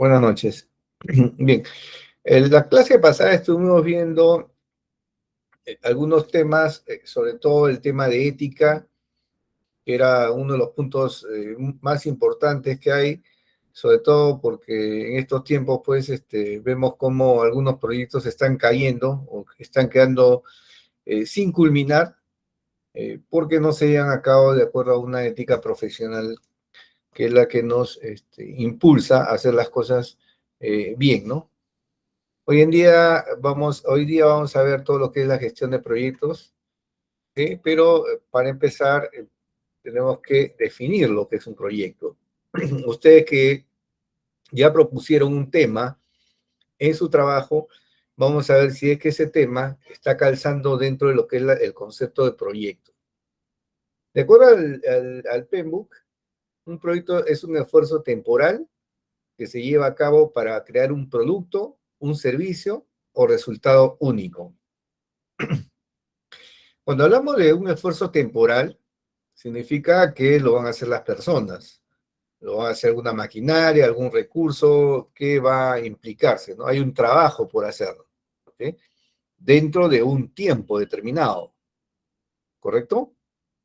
Buenas noches. Bien, en la clase pasada estuvimos viendo algunos temas, sobre todo el tema de ética, que era uno de los puntos más importantes que hay, sobre todo porque en estos tiempos, pues, vemos cómo algunos proyectos están cayendo o están quedando sin culminar, porque no se llevan a cabo de acuerdo a una ética profesional que es la que nos impulsa a hacer las cosas bien, ¿no? Hoy día vamos a ver todo lo que es la gestión de proyectos, ¿sí? Pero para empezar tenemos que definir lo que es un proyecto. Ustedes que ya propusieron un tema en su trabajo, vamos a ver si es que ese tema está calzando dentro de lo que es el concepto de proyecto. De acuerdo al PMBOK, un proyecto es un esfuerzo temporal que se lleva a cabo para crear un producto, un servicio o resultado único. Cuando hablamos de un esfuerzo temporal, significa que lo van a hacer las personas, lo van a hacer alguna maquinaria, algún recurso que va a implicarse, ¿no? Hay un trabajo por hacerlo, ¿ok? Dentro de un tiempo determinado, ¿correcto? O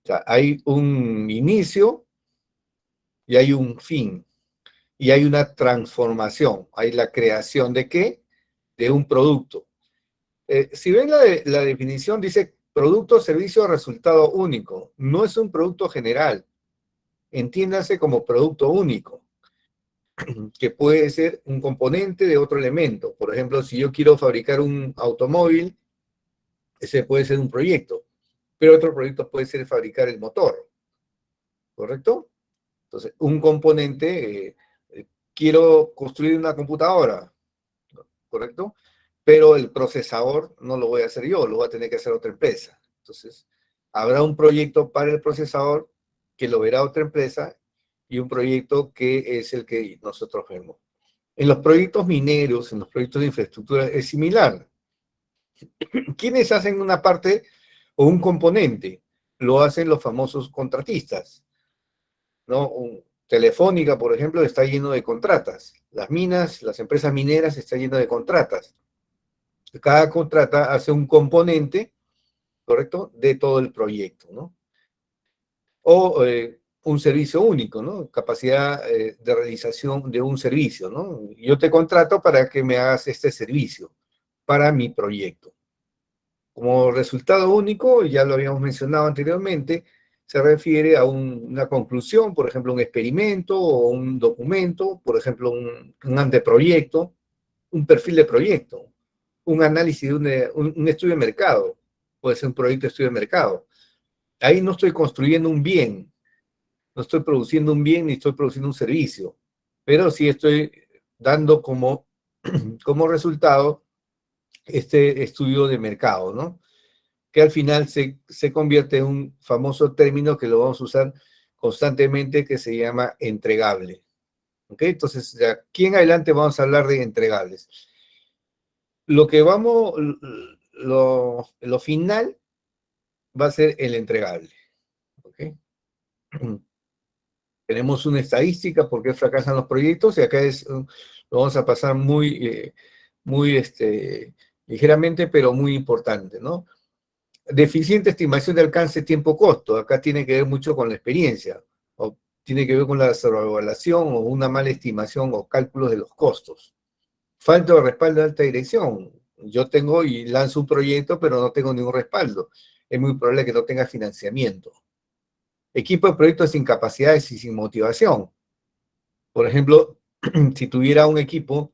sea, hay un inicio y hay un fin, y hay una transformación, hay la creación ¿de qué? De un producto. Si ven la definición, dice producto, servicio, resultado único. No es un producto general, entiéndase como producto único, que puede ser un componente de otro elemento. Por ejemplo, si yo quiero fabricar un automóvil, ese puede ser un proyecto, pero otro proyecto puede ser fabricar el motor, ¿correcto? Entonces, un componente, quiero construir una computadora, ¿correcto? Pero el procesador no lo voy a hacer yo, lo va a tener que hacer otra empresa. Entonces, habrá un proyecto para el procesador que lo verá otra empresa y un proyecto que es el que nosotros vemos. En los proyectos mineros, en los proyectos de infraestructura, es similar. ¿Quiénes hacen una parte o un componente? Lo hacen los famosos contratistas, ¿no? Telefónica, por ejemplo, está lleno de contratas. Las minas, las empresas mineras están llenas de contratas. Cada contrata hace un componente, ¿correcto?, de todo el proyecto, ¿no? O un servicio único, ¿no? Capacidad de realización de un servicio, ¿no? Yo te contrato para que me hagas este servicio para mi proyecto. Como resultado único, ya lo habíamos mencionado anteriormente, se refiere a una conclusión, por ejemplo, un experimento o un documento, por ejemplo, un anteproyecto, un perfil de proyecto, un análisis de un estudio de mercado, puede ser un proyecto de estudio de mercado. Ahí no estoy construyendo un bien, no estoy produciendo un bien ni estoy produciendo un servicio, pero sí estoy dando como resultado este estudio de mercado, ¿no? Que al final se convierte en un famoso término que lo vamos a usar constantemente que se llama entregable. ¿Ok? Entonces, de aquí en adelante vamos a hablar de entregables. Lo que vamos, lo final va a ser el entregable. ¿Ok? Tenemos una estadística por qué fracasan los proyectos y acá lo vamos a pasar muy ligeramente, pero muy importante, ¿no? Deficiente estimación de alcance tiempo-costo. Acá tiene que ver mucho con la experiencia, o tiene que ver con la sobrevaluación o una mala estimación o cálculos de los costos. Falta de respaldo de alta dirección. Yo tengo y lanzo un proyecto, pero no tengo ningún respaldo. Es muy probable que no tenga financiamiento. Equipo de proyectos sin capacidades y sin motivación. Por ejemplo, si tuviera un equipo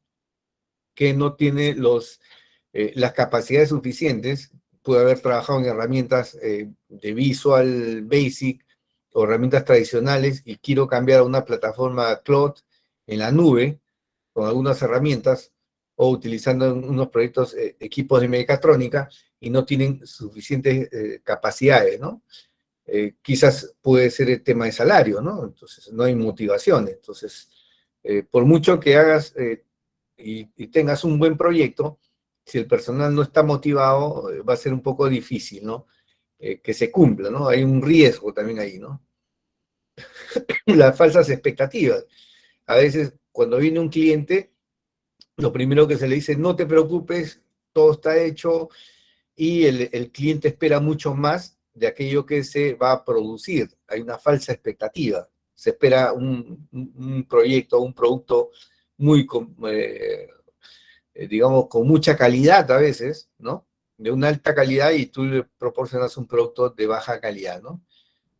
que no tiene las capacidades suficientes, puede haber trabajado en herramientas de Visual Basic o herramientas tradicionales y quiero cambiar a una plataforma cloud en la nube con algunas herramientas o utilizando en unos proyectos equipos de mecatrónica y no tienen suficientes capacidades, ¿no? Quizás puede ser el tema de salario, ¿no? Entonces no hay motivación. Entonces, por mucho que hagas y tengas un buen proyecto, si el personal no está motivado, va a ser un poco difícil, ¿no? Que se cumpla, ¿no? Hay un riesgo también ahí, ¿no? Las falsas expectativas. A veces, cuando viene un cliente, lo primero que se le dice, no te preocupes, todo está hecho, y el cliente espera mucho más de aquello que se va a producir. Hay una falsa expectativa. Se espera un proyecto, un producto muy, digamos, con mucha calidad a veces, ¿no? De una alta calidad y tú le proporcionas un producto de baja calidad, ¿no?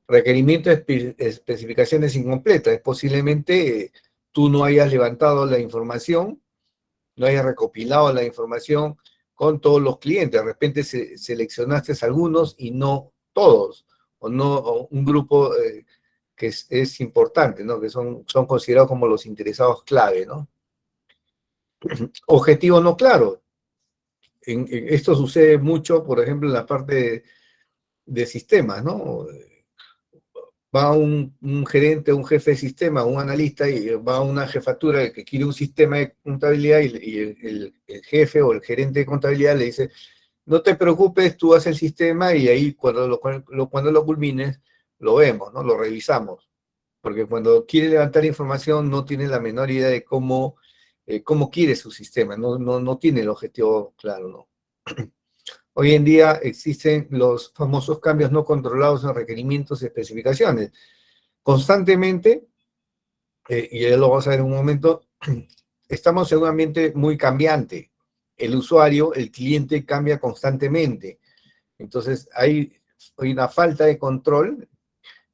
Requerimiento de especificaciones incompletas. Es posiblemente tú no hayas levantado la información, no hayas recopilado la información con todos los clientes. De repente seleccionaste algunos y no todos, o no o un grupo que es importante, ¿no? Que son considerados como los interesados clave, ¿no? Objetivo no claro. Esto sucede mucho, por ejemplo, en la parte de sistemas, ¿no? Va un gerente, un jefe de sistema, un analista, y va a una jefatura que quiere un sistema de contabilidad, y el jefe o el gerente de contabilidad le dice, no te preocupes, tú haces el sistema y ahí cuando lo culmines, lo vemos, ¿no? Lo revisamos. Porque cuando quiere levantar información no tiene la menor idea de cómo quiere su sistema, no tiene el objetivo claro, ¿no? Hoy en día existen los famosos cambios no controlados en requerimientos y especificaciones. Constantemente, y ya lo vamos a ver en un momento, estamos en un ambiente muy cambiante. El usuario, el cliente cambia constantemente. Entonces hay una falta de control.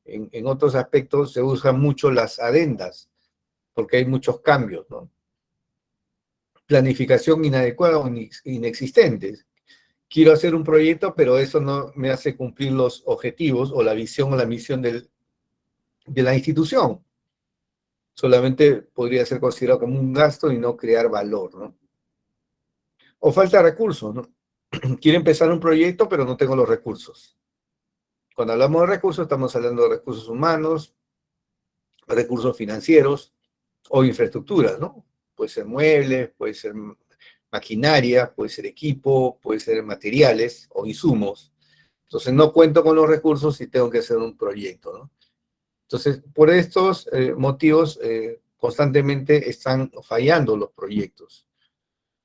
En otros aspectos se usan mucho las adendas, porque hay muchos cambios, ¿no? Planificación inadecuada o inexistente. Quiero hacer un proyecto, pero eso no me hace cumplir los objetivos o la visión o la misión de la institución. Solamente podría ser considerado como un gasto y no crear valor, ¿no? O falta de recursos, ¿no? Quiero empezar un proyecto, pero no tengo los recursos. Cuando hablamos de recursos, estamos hablando de recursos humanos, recursos financieros o infraestructuras, ¿no? Puede ser muebles, puede ser maquinaria, puede ser equipo, puede ser materiales o insumos. Entonces no cuento con los recursos y tengo que hacer un proyecto, ¿no? Entonces, por estos motivos, constantemente están fallando los proyectos,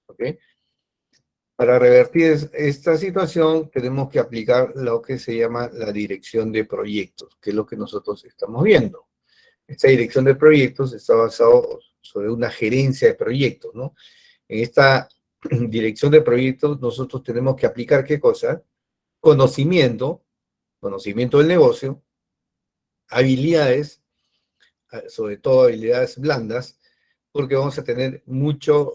¿ok? Para revertir esta situación, tenemos que aplicar lo que se llama la dirección de proyectos, que es lo que nosotros estamos viendo. Esta dirección de proyectos está basado sobre una gerencia de proyectos, ¿no? En esta dirección de proyectos nosotros tenemos que aplicar ¿qué cosa? Conocimiento, conocimiento del negocio, habilidades, sobre todo habilidades blandas, porque vamos a tener mucho,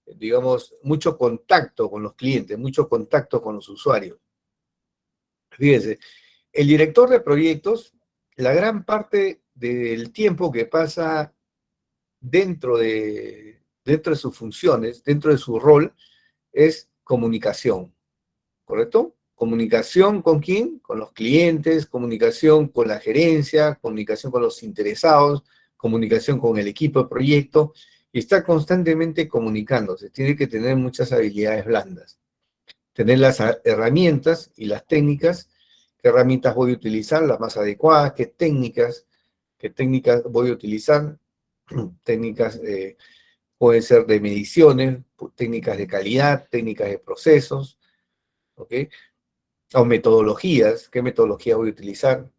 digamos, mucho contacto con los clientes, mucho contacto con los usuarios. Fíjense, el director de proyectos, la gran parte del tiempo que pasa dentro de sus funciones, dentro de su rol, es comunicación, ¿correcto? Comunicación con quién, con los clientes, comunicación con la gerencia, comunicación con los interesados, comunicación con el equipo de proyecto, y está constantemente comunicándose. Tiene que tener muchas habilidades blandas, tener las herramientas y las técnicas. ¿Qué herramientas voy a utilizar? Las más adecuadas. ¿Qué técnicas voy a utilizar? Técnicas pueden ser de mediciones, técnicas de calidad, técnicas de procesos, ¿ok? O metodologías, ¿qué metodología voy a utilizar?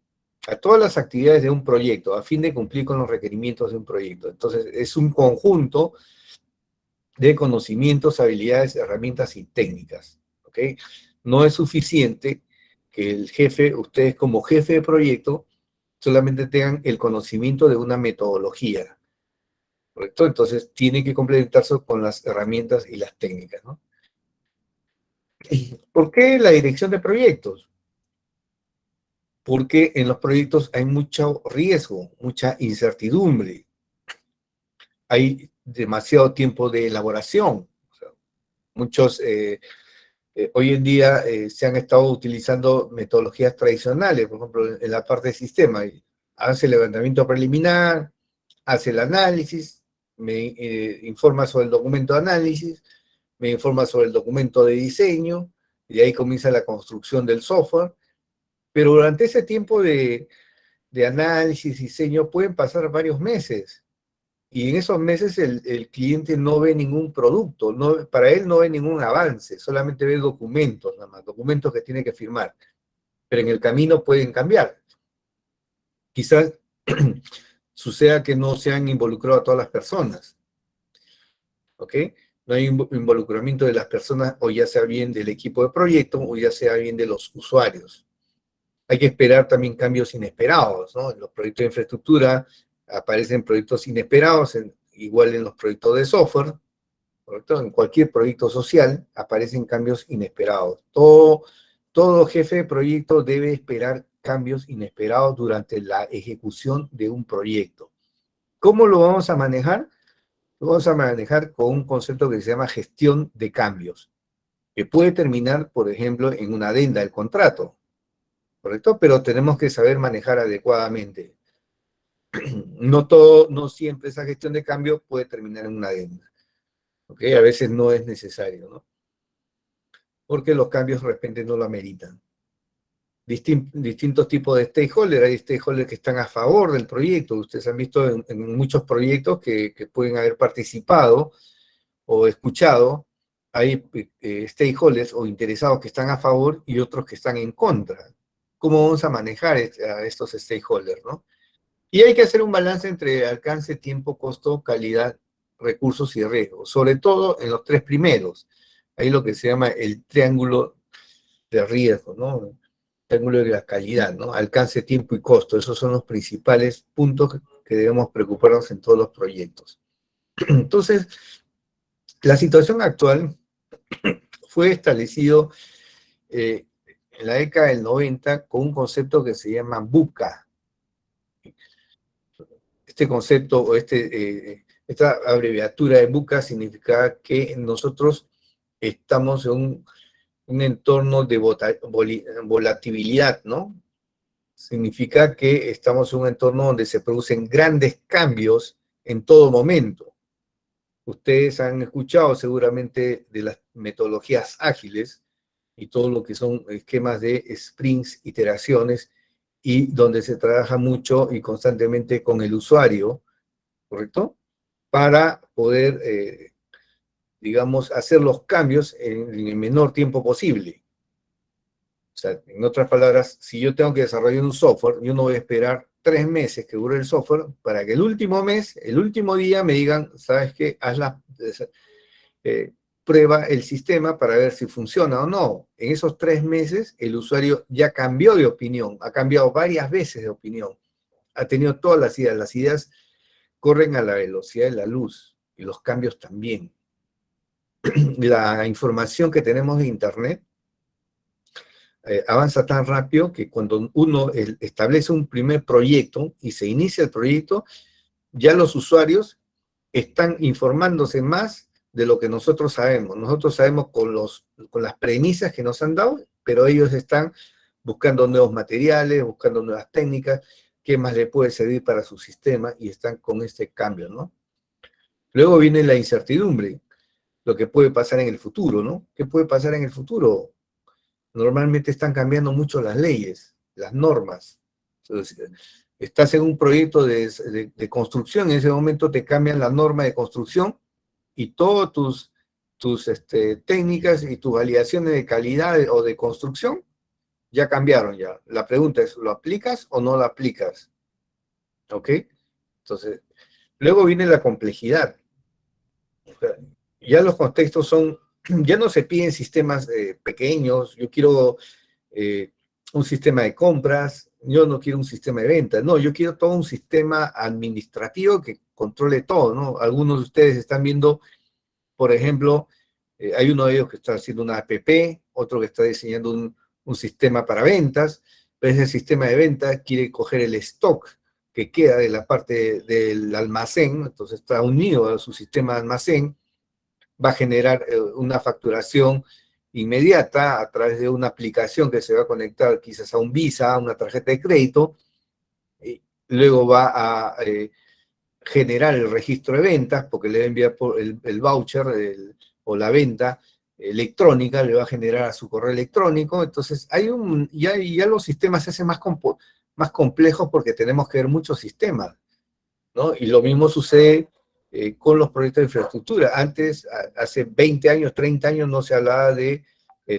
A todas las actividades de un proyecto, a fin de cumplir con los requerimientos de un proyecto. Entonces, es un conjunto de conocimientos, habilidades, herramientas y técnicas, ¿ok? No es suficiente que el jefe, ustedes como jefe de proyecto, solamente tengan el conocimiento de una metodología, ¿correcto? Entonces, tiene que complementarse con las herramientas y las técnicas, ¿no? ¿Por qué la dirección de proyectos? Porque en los proyectos hay mucho riesgo, mucha incertidumbre, hay demasiado tiempo de elaboración. O sea, muchos, hoy en día se han estado utilizando metodologías tradicionales, por ejemplo, en la parte de sistema. Hace el levantamiento preliminar, hace el análisis, me informa sobre el documento de análisis, me informa sobre el documento de diseño, y ahí comienza la construcción del software. Pero durante ese tiempo de análisis, diseño, pueden pasar varios meses. Y en esos meses el cliente no ve ningún producto, no, para él no ve ningún avance, solamente ve documentos, nada más, documentos que tiene que firmar. Pero en el camino pueden cambiar. Quizás suceda que no se han involucrado a todas las personas, ¿ok? No hay involucramiento de las personas, o ya sea bien del equipo de proyecto, o ya sea bien de los usuarios. Hay que esperar también cambios inesperados, ¿no? En los proyectos de infraestructura aparecen proyectos inesperados, igual en los proyectos de software, ¿correcto? En cualquier proyecto social aparecen cambios inesperados. Todo jefe de proyecto debe esperar cambios inesperados durante la ejecución de un proyecto. ¿Cómo lo vamos a manejar? Lo vamos a manejar con un concepto que se llama gestión de cambios, que puede terminar, por ejemplo, en una adenda del contrato, ¿correcto? Pero tenemos que saber manejar adecuadamente. No siempre esa gestión de cambio puede terminar en una adenda, ¿ok? A veces no es necesario, ¿no? Porque los cambios de repente no lo ameritan. Distintos tipos de stakeholders. Hay stakeholders que están a favor del proyecto. Ustedes han visto en muchos proyectos que pueden haber participado o escuchado. Hay stakeholders o interesados que están a favor y otros que están en contra. ¿Cómo vamos a manejar a estos stakeholders, no? Y hay que hacer un balance entre alcance, tiempo, costo, calidad, recursos y riesgo. Sobre todo en los tres primeros. Hay lo que se llama el triángulo de riesgo, ¿no? Triángulo de la calidad, ¿no? Alcance, tiempo y costo. Esos son los principales puntos que debemos preocuparnos en todos los proyectos. Entonces, la situación actual fue establecido en la década del 90 con un concepto que se llama BUCA. Este concepto o esta abreviatura de BUCA significa que nosotros estamos en un entorno de volatilidad, ¿no? Significa que estamos en un entorno donde se producen grandes cambios en todo momento. Ustedes han escuchado seguramente de las metodologías ágiles y todo lo que son esquemas de sprints, iteraciones, y donde se trabaja mucho y constantemente con el usuario, ¿correcto? Para poder, digamos, hacer los cambios en el menor tiempo posible. O sea, en otras palabras, si yo tengo que desarrollar un software, yo no voy a esperar 3 meses que dure el software para que el último mes, el último día me digan, ¿sabes qué? Prueba el sistema para ver si funciona o no. En esos 3 meses, el usuario ya cambió de opinión, ha cambiado varias veces de opinión, ha tenido todas las ideas corren a la velocidad de la luz, y los cambios también. La información que tenemos de Internet avanza tan rápido que cuando uno establece un primer proyecto y se inicia el proyecto, ya los usuarios están informándose más de lo que nosotros sabemos. Nosotros sabemos con las premisas que nos han dado, pero ellos están buscando nuevos materiales, buscando nuevas técnicas, qué más le puede servir para su sistema, y están con este cambio, ¿no? Luego viene la incertidumbre, lo que puede pasar en el futuro, ¿no? ¿Qué puede pasar en el futuro? Normalmente están cambiando mucho las leyes, las normas. Entonces, estás en un proyecto de construcción, en ese momento te cambian la norma de construcción y todas tus técnicas y tus validaciones de calidad o de construcción ya cambiaron ya. La pregunta es, ¿lo aplicas o no lo aplicas? ¿Ok? Entonces, luego viene la complejidad. O sea, ya los contextos son, ya no se piden sistemas pequeños, yo quiero un sistema de compras, yo no quiero un sistema de ventas, no, yo quiero todo un sistema administrativo que controle todo, ¿no? Algunos de ustedes están viendo, por ejemplo, hay uno de ellos que está haciendo una app, otro que está diseñando un sistema para ventas, pero ese sistema de ventas quiere coger el stock que queda de la parte del almacén, entonces está unido a su sistema de almacén, va a generar una facturación inmediata a través de una aplicación que se va a conectar quizás a un Visa, a una tarjeta de crédito, y luego va a generar el registro de ventas, porque le va a enviar por el voucher o la venta electrónica, le va a generar a su correo electrónico. Entonces, ya los sistemas se hacen más complejos porque tenemos que ver muchos sistemas, ¿no? Y lo mismo sucede con los proyectos de infraestructura. Antes, hace 20 años, 30 años, no se hablaba de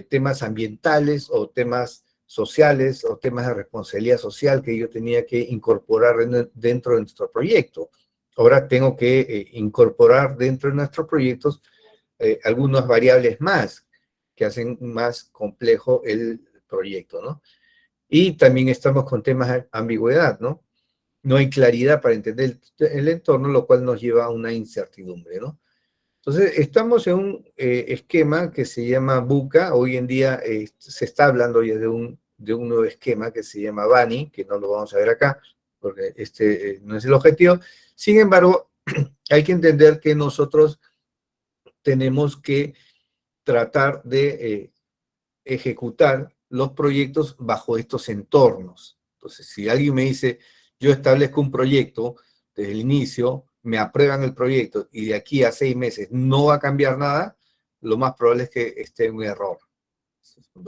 temas ambientales o temas sociales o temas de responsabilidad social que yo tenía que incorporar dentro de nuestro proyecto. Ahora tengo que incorporar dentro de nuestros proyectos algunas variables más que hacen más complejo el proyecto, ¿no? Y también estamos con temas de ambigüedad, ¿no? No hay claridad para entender el entorno, lo cual nos lleva a una incertidumbre, ¿no? Entonces, estamos en un esquema que se llama BUCA. Hoy en día se está hablando ya de un nuevo esquema que se llama BANI, que no lo vamos a ver acá, porque este no es el objetivo. Sin embargo, hay que entender que nosotros tenemos que tratar de ejecutar los proyectos bajo estos entornos. Entonces, si alguien me dice, yo establezco un proyecto desde el inicio, me aprueban el proyecto y de aquí a 6 meses no va a cambiar nada, lo más probable es que esté en un error.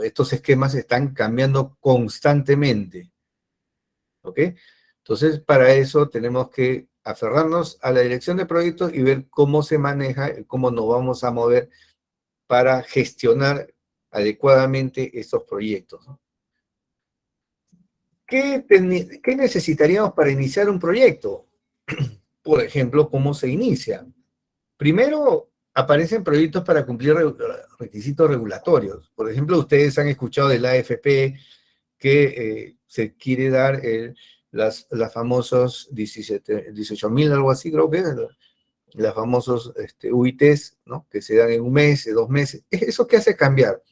Estos esquemas están cambiando constantemente, ¿ok? Entonces, para eso tenemos que aferrarnos a la dirección de proyectos y ver cómo se maneja, cómo nos vamos a mover para gestionar adecuadamente estos proyectos, ¿no? ¿Qué necesitaríamos para iniciar un proyecto? Por ejemplo, ¿cómo se inicia? Primero, aparecen proyectos para cumplir requisitos regulatorios. Por ejemplo, ustedes han escuchado de la AFP que se quiere dar las famosos 18.000, algo así, creo que es, las famosos UITs, ¿no? Que se dan en un mes, 2 meses. ¿Eso qué hace cambiar?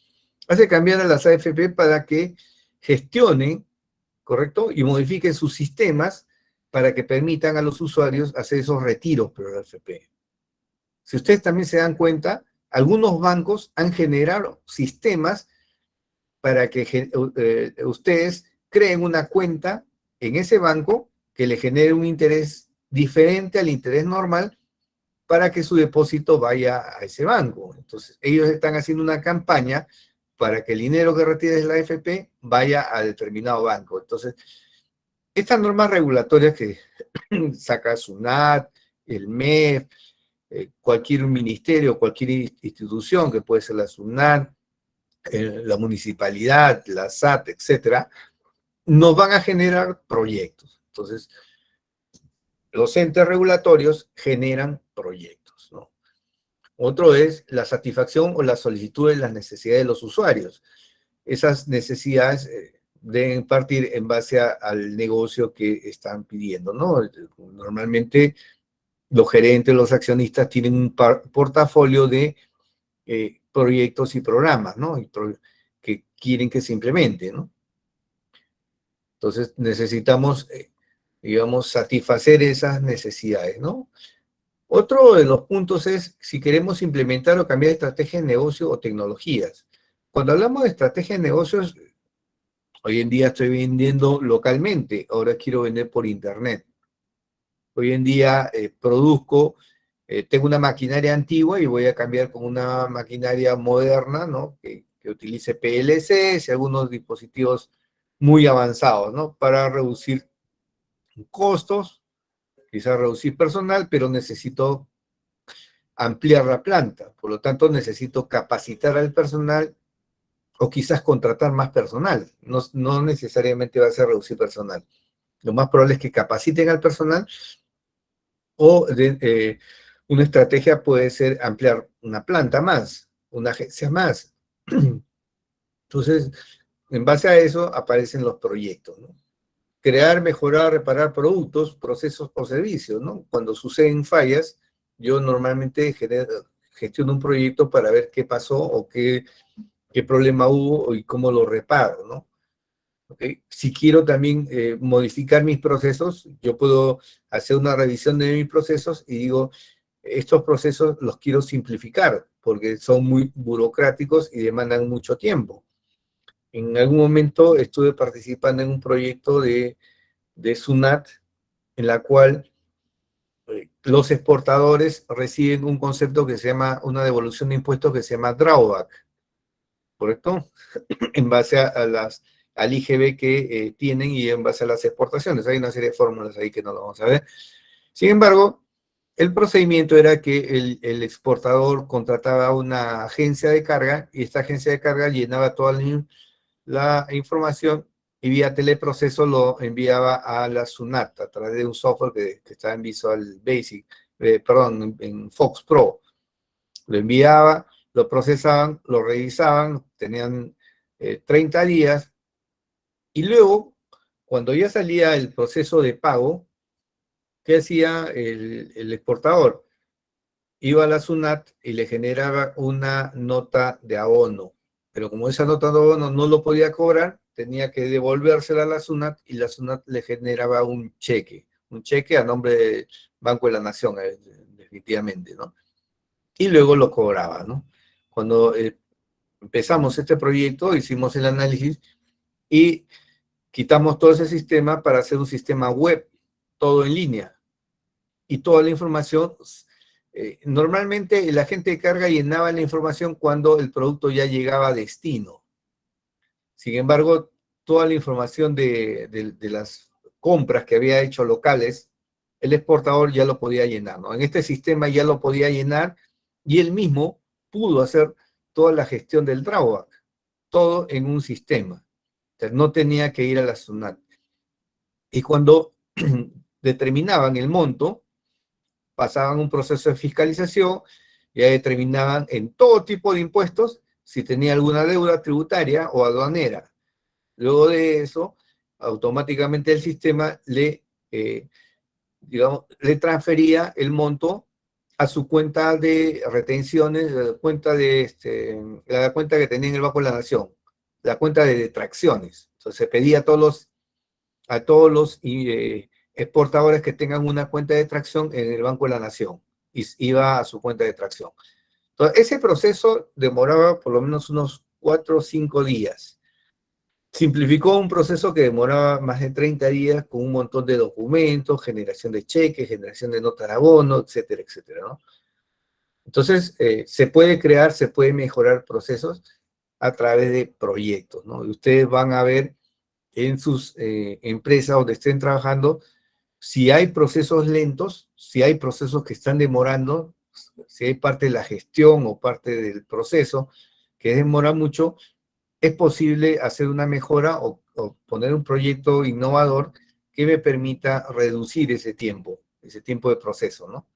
Hace cambiar a las AFP para que gestionen, ¿correcto? Y modifiquen sus sistemas para que permitan a los usuarios hacer esos retiros por la AFP. Si ustedes también se dan cuenta, algunos bancos han generado sistemas para que ustedes creen una cuenta en ese banco que le genere un interés diferente al interés normal para que su depósito vaya a ese banco. Entonces, ellos están haciendo una campaña para que el dinero que retires de la AFP vaya a determinado banco. Entonces, estas normas regulatorias que saca SUNAT, el MEF, cualquier ministerio, cualquier institución, que puede ser la SUNAT, la municipalidad, la SAT, etcétera, nos van a generar proyectos. Entonces, los entes regulatorios generan proyectos, ¿no? Otro es la satisfacción o la solicitud de las necesidades de los usuarios. Esas necesidades deben partir en base al negocio que están pidiendo, ¿no? Normalmente los gerentes, los accionistas tienen un portafolio de proyectos y programas, ¿no? Que quieren que se implementen, ¿no? Entonces necesitamos, digamos, satisfacer esas necesidades, ¿no? Otro de los puntos es si queremos implementar o cambiar estrategias de negocio o tecnologías. Cuando hablamos de estrategias de negocios, hoy en día estoy vendiendo localmente, ahora quiero vender por internet. Hoy en día produzco, tengo una maquinaria antigua y voy a cambiar con una maquinaria moderna, ¿no? Que utilice PLCs y algunos dispositivos muy avanzados, ¿no? Para reducir costos, quizás reducir personal, pero necesito ampliar la planta. Por lo tanto, necesito capacitar al personal o quizás contratar más personal. No necesariamente va a ser reducir personal. Lo más probable es que capaciten al personal o una estrategia puede ser ampliar una planta más, una agencia más. Entonces, en base a eso aparecen los proyectos, ¿no? Crear, mejorar, reparar productos, procesos o servicios, ¿no? Cuando suceden fallas, yo normalmente gestiono un proyecto para ver qué pasó o qué problema hubo y cómo lo reparo, ¿no? ¿Okay? Si quiero también modificar mis procesos, yo puedo hacer una revisión de mis procesos y digo, estos procesos los quiero simplificar porque son muy burocráticos y demandan mucho tiempo. En algún momento estuve participando en un proyecto de SUNAT en la cual los exportadores reciben un concepto que se llama, una devolución de impuestos que se llama drawback, ¿correcto? En base al IGB que tienen y en base a las exportaciones. Hay una serie de fórmulas ahí que no lo vamos a ver. Sin embargo, El procedimiento era que el exportador contrataba una agencia de carga y esta agencia de carga llenaba toda la información y vía teleproceso lo enviaba a la SUNAT a través de un software que está en Visual Basic, perdón, en Fox Pro. Lo enviaba, lo procesaban, lo revisaban, tenían 30 días y luego, cuando ya salía el proceso de pago, ¿qué hacía el exportador? Iba a la SUNAT y le generaba una nota de abono. Pero como esa nota de abono no lo podía cobrar, tenía que devolvérsela a la SUNAT y la SUNAT le generaba un cheque a nombre del Banco de la Nación, definitivamente, ¿no? Y luego lo cobraba, ¿no? Cuando empezamos este proyecto, hicimos el análisis y quitamos todo ese sistema para hacer un sistema web, todo en línea y toda la información. Normalmente la gente de carga llenaba la información cuando el producto ya llegaba a destino. Sin embargo, toda la información de las compras que había hecho locales, el exportador ya lo podía llenar, ¿no? En este sistema ya lo podía llenar y él mismo pudo hacer toda la gestión del drawback, todo en un sistema. O sea, no tenía que ir a la SUNAT. Y cuando determinaban el monto, pasaban un proceso de fiscalización, ya determinaban en todo tipo de impuestos si tenía alguna deuda tributaria o aduanera. Luego de eso, automáticamente el sistema digamos, le transfería el monto a su cuenta de retenciones, la cuenta que tenía en el Banco de la Nación, la cuenta de detracciones. Entonces se pedía a todos los exportadores que tengan una cuenta de tracción en el Banco de la Nación y iba a su cuenta de tracción. Entonces, ese proceso demoraba por lo menos unos 4 o 5 días. Simplificó un proceso que demoraba más de 30 días con un montón de documentos, generación de cheques, generación de notas de abono, etcétera, etcétera, ¿no? Entonces, se puede crear, se puede mejorar procesos a través de proyectos, ¿no? Y ustedes van a ver en sus empresas donde estén trabajando si hay procesos lentos, si hay procesos que están demorando, si hay parte de la gestión o parte del proceso que demora mucho, es posible hacer una mejora o poner un proyecto innovador que me permita reducir ese tiempo de proceso, ¿no?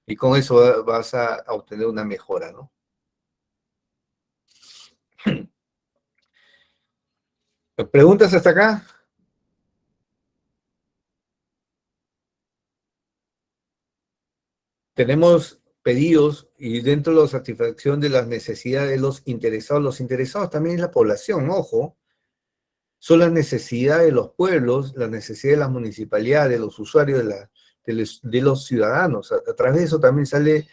Y con eso vas a obtener una mejora, ¿no? ¿Preguntas hasta acá? Tenemos pedidos y dentro de la satisfacción de las necesidades de los interesados también es la población, ojo, son las necesidades de los pueblos, las necesidades de las municipalidades, de los usuarios, de los ciudadanos. A través de eso también sale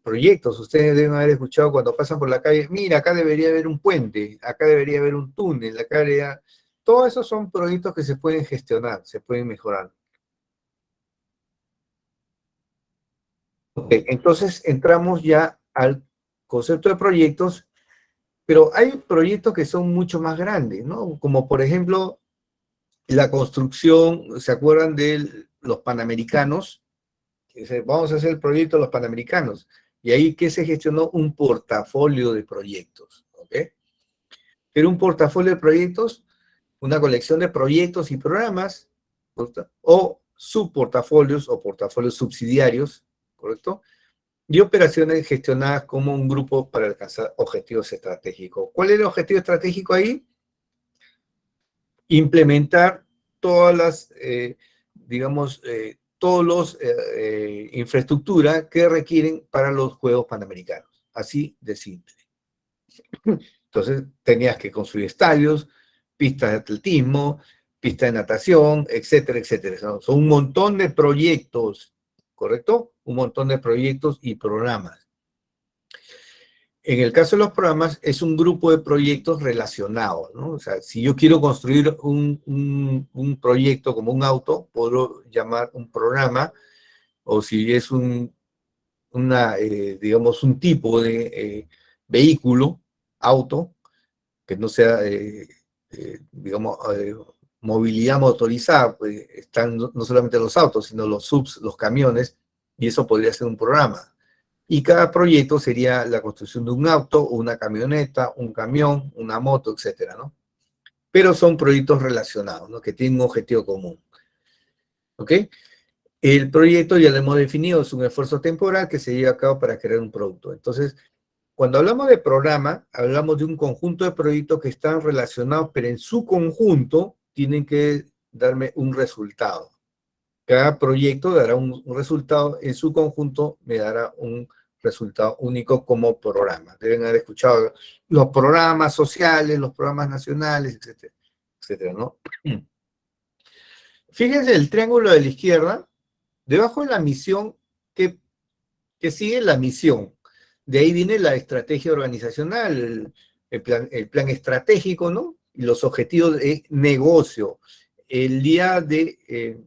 proyectos. Ustedes deben haber escuchado cuando pasan por la calle, mira, acá debería haber un puente, acá debería haber un túnel, acá debería... Todos esos son proyectos que se pueden gestionar, se pueden mejorar. Ok, entonces entramos ya al concepto de proyectos, pero hay proyectos que son mucho más grandes, ¿no? Como por ejemplo la construcción, ¿se acuerdan de los Panamericanos? Vamos a hacer el proyecto de los Panamericanos. Y ahí que se gestionó un portafolio de proyectos, ¿ok? Era un portafolio de proyectos, una colección de proyectos y programas, ¿correcto? O subportafolios o portafolios subsidiarios, ¿correcto? Y operaciones gestionadas como un grupo para alcanzar objetivos estratégicos. ¿Cuál es el objetivo estratégico ahí? Implementar todas las, digamos, todos los infraestructura que requieren para los Juegos Panamericanos. Así de simple. Entonces, tenías que construir estadios, pistas de atletismo, pistas de natación, etcétera, etcétera. Son un montón de proyectos, ¿correcto? Un montón de proyectos y programas. En el caso de los programas, es un grupo de proyectos relacionados, ¿no? O sea, si yo quiero construir un proyecto como un auto, puedo llamar un programa, o si es digamos, un tipo de vehículo, auto, que no sea, digamos, movilidad motorizada, pues están no solamente los autos, sino los subs, los camiones, Y eso podría ser un programa. Y cada proyecto sería la construcción de un auto, una camioneta, un camión, una moto, etcétera, ¿no? Pero son proyectos relacionados, ¿no? Que tienen un objetivo común. ¿Ok? El proyecto ya lo hemos definido, es un esfuerzo temporal que se lleva a cabo para crear un producto. Entonces, cuando hablamos de programa, hablamos de un conjunto de proyectos que están relacionados, pero en su conjunto tienen que darme un resultado. Cada proyecto dará un resultado, en su conjunto me dará un resultado único como programa. Deben haber escuchado los programas sociales, los programas nacionales, etcétera, etcétera, ¿no? Fíjense el triángulo de la izquierda, debajo de la misión, que sigue la misión. De ahí viene la estrategia organizacional, el plan estratégico, ¿no? Y los objetivos de negocio. El día de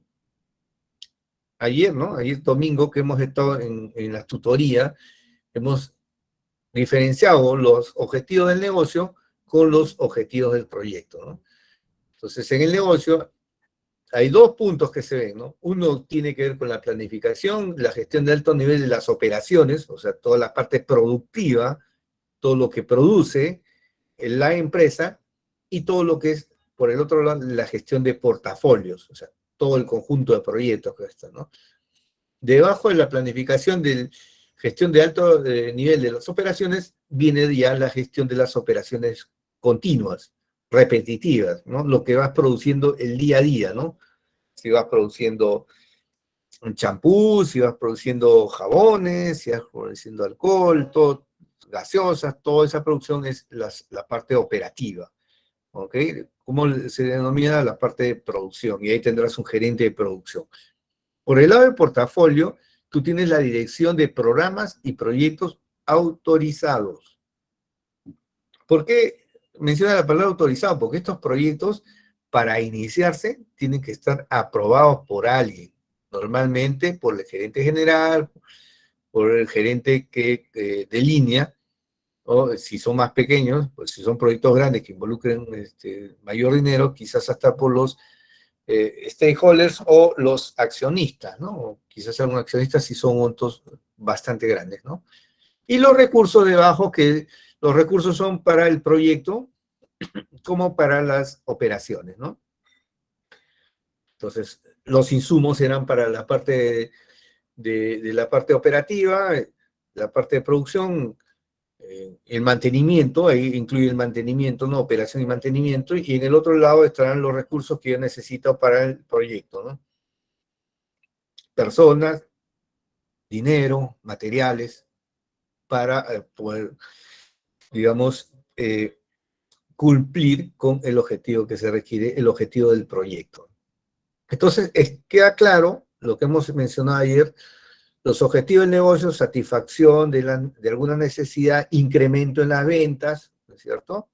ayer, ¿no? Ayer domingo que hemos estado en la tutoría, hemos diferenciado los objetivos del negocio con los objetivos del proyecto, ¿no? Entonces, en el negocio hay dos puntos que se ven, ¿no? Uno tiene que ver con la planificación, la gestión de alto nivel de las operaciones, o sea, toda la parte productiva, todo lo que produce la empresa, y todo lo que es, por el otro lado, la gestión de portafolios, o sea, todo el conjunto de proyectos que está, ¿no? Debajo de la planificación de gestión de alto nivel de las operaciones, viene ya la gestión de las operaciones continuas, repetitivas, ¿no? Lo que vas produciendo el día a día, ¿no? Si vas produciendo un champú, si vas produciendo jabones, si vas produciendo alcohol, todo, gaseosas, toda esa producción es la parte operativa, ¿ok? ¿Cómo se denomina? La parte de producción, y ahí tendrás un gerente de producción. Por el lado del portafolio, tú tienes la dirección de programas y proyectos autorizados. ¿Por qué menciona la palabra autorizado? Porque estos proyectos, para iniciarse, tienen que estar aprobados por alguien. Normalmente por el gerente general, por el gerente de línea, o si son más pequeños, pues si son proyectos grandes que involucren mayor dinero, quizás hasta por los stakeholders o los accionistas, ¿no? O quizás algún accionista si son montos bastante grandes, ¿no? Y los recursos debajo, que los recursos son para el proyecto como para las operaciones, ¿no? Entonces, los insumos serán para la parte de la parte operativa, la parte de producción, el mantenimiento, ahí incluye el mantenimiento, ¿no? Operación y mantenimiento, y en el otro lado estarán los recursos que yo necesito para el proyecto, ¿no? Personas, dinero, materiales, para poder, digamos, cumplir con el objetivo que se requiere, el objetivo del proyecto. Entonces, queda claro lo que hemos mencionado ayer: los objetivos del negocio, satisfacción de alguna necesidad, incremento en las ventas, ¿no es cierto?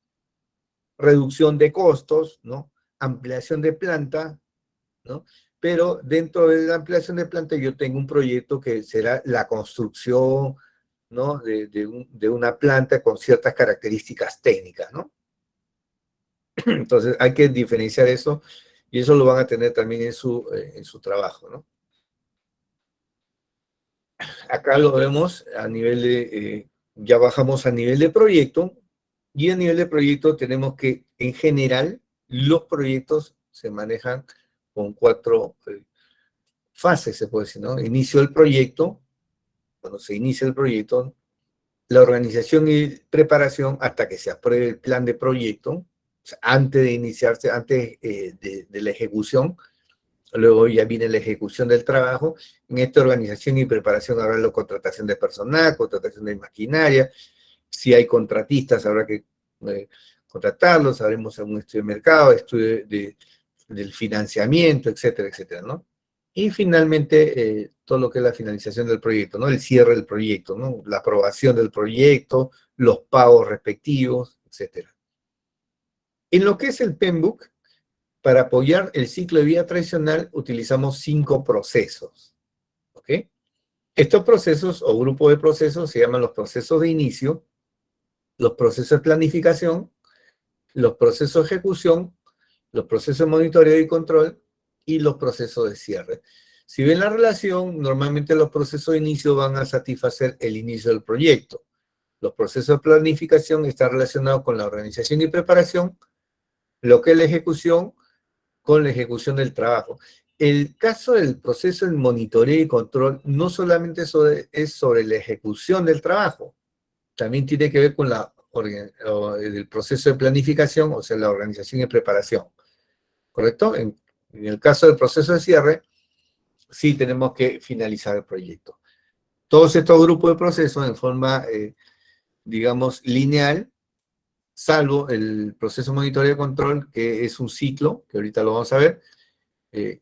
Reducción de costos, ¿no? Ampliación de planta, ¿no? Pero dentro de la ampliación de planta yo tengo un proyecto que será la construcción, ¿no? De una planta con ciertas características técnicas, ¿no? Entonces hay que diferenciar eso, y eso lo van a tener también en su trabajo, ¿no? Acá lo vemos a nivel ya bajamos a nivel de proyecto, y a nivel de proyecto tenemos que, en general, los proyectos se manejan con cuatro fases, se puede decir, ¿no? Inicio del proyecto, cuando se inicia el proyecto, la organización y preparación hasta que se apruebe el plan de proyecto, o sea, antes de iniciarse, antes de la ejecución. Luego ya viene la ejecución del trabajo. En esta organización y preparación habrá la contratación de personal, contratación de maquinaria. Si hay contratistas, habrá que contratarlos. Haremos algún estudio de mercado, estudio del financiamiento, etcétera, etcétera, ¿no? Y finalmente, todo lo que es la finalización del proyecto, ¿no? El cierre del proyecto, ¿no? La aprobación del proyecto, los pagos respectivos, etcétera. En lo que es el PMBOK, para apoyar el ciclo de vida tradicional, utilizamos 5 procesos, ¿ok? Estos procesos o grupos de procesos se llaman los procesos de inicio, los procesos de planificación, los procesos de ejecución, los procesos de monitoreo y control, y los procesos de cierre. Si ven la relación, normalmente los procesos de inicio van a satisfacer el inicio del proyecto. Los procesos de planificación están relacionados con la organización y preparación, lo que es la ejecución, con la ejecución del trabajo. El caso del proceso de monitoreo y control no solamente es sobre la ejecución del trabajo, también tiene que ver con el proceso de planificación, o sea, la organización y preparación. ¿Correcto? En el caso del proceso de cierre, sí tenemos que finalizar el proyecto. Todos estos grupos de procesos en forma, digamos, lineal, salvo el proceso de monitoreo y control, que es un ciclo, que ahorita lo vamos a ver,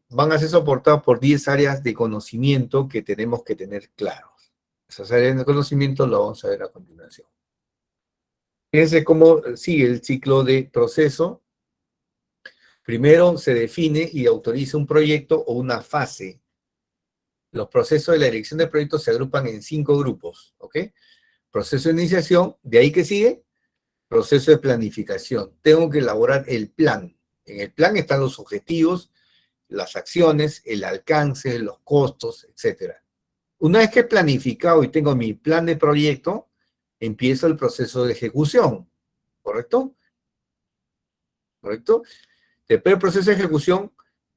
van a ser soportados por 10 áreas de conocimiento que tenemos que tener claros. Esas áreas de conocimiento lo vamos a ver a continuación. Fíjense cómo sigue el ciclo de proceso. Primero se define y autoriza un proyecto o una fase. Los procesos de la dirección de proyectos se agrupan en 5 grupos, ¿ok? Proceso de iniciación, de ahí que sigue, proceso de planificación. Tengo que elaborar el plan. En el plan están los objetivos, las acciones, el alcance, los costos, etc. Una vez que he planificado y tengo mi plan de proyecto, empiezo el proceso de ejecución, ¿correcto? ¿Correcto? Después del proceso de ejecución,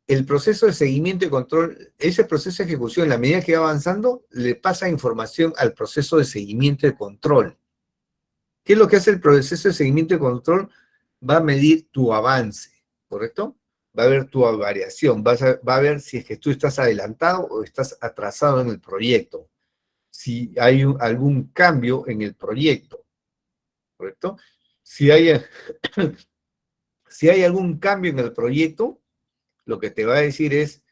el proceso de seguimiento y control, ese proceso de ejecución, en la medida que va avanzando, le pasa información al proceso de seguimiento y control. ¿Qué es lo que hace el proceso de seguimiento y control? Va a medir tu avance, ¿correcto? Va a ver tu variación, va a ver si es que tú estás adelantado o estás atrasado en el proyecto, si hay algún cambio en el proyecto, ¿correcto? Si hay, si hay algún cambio en el proyecto, lo que te va a decir es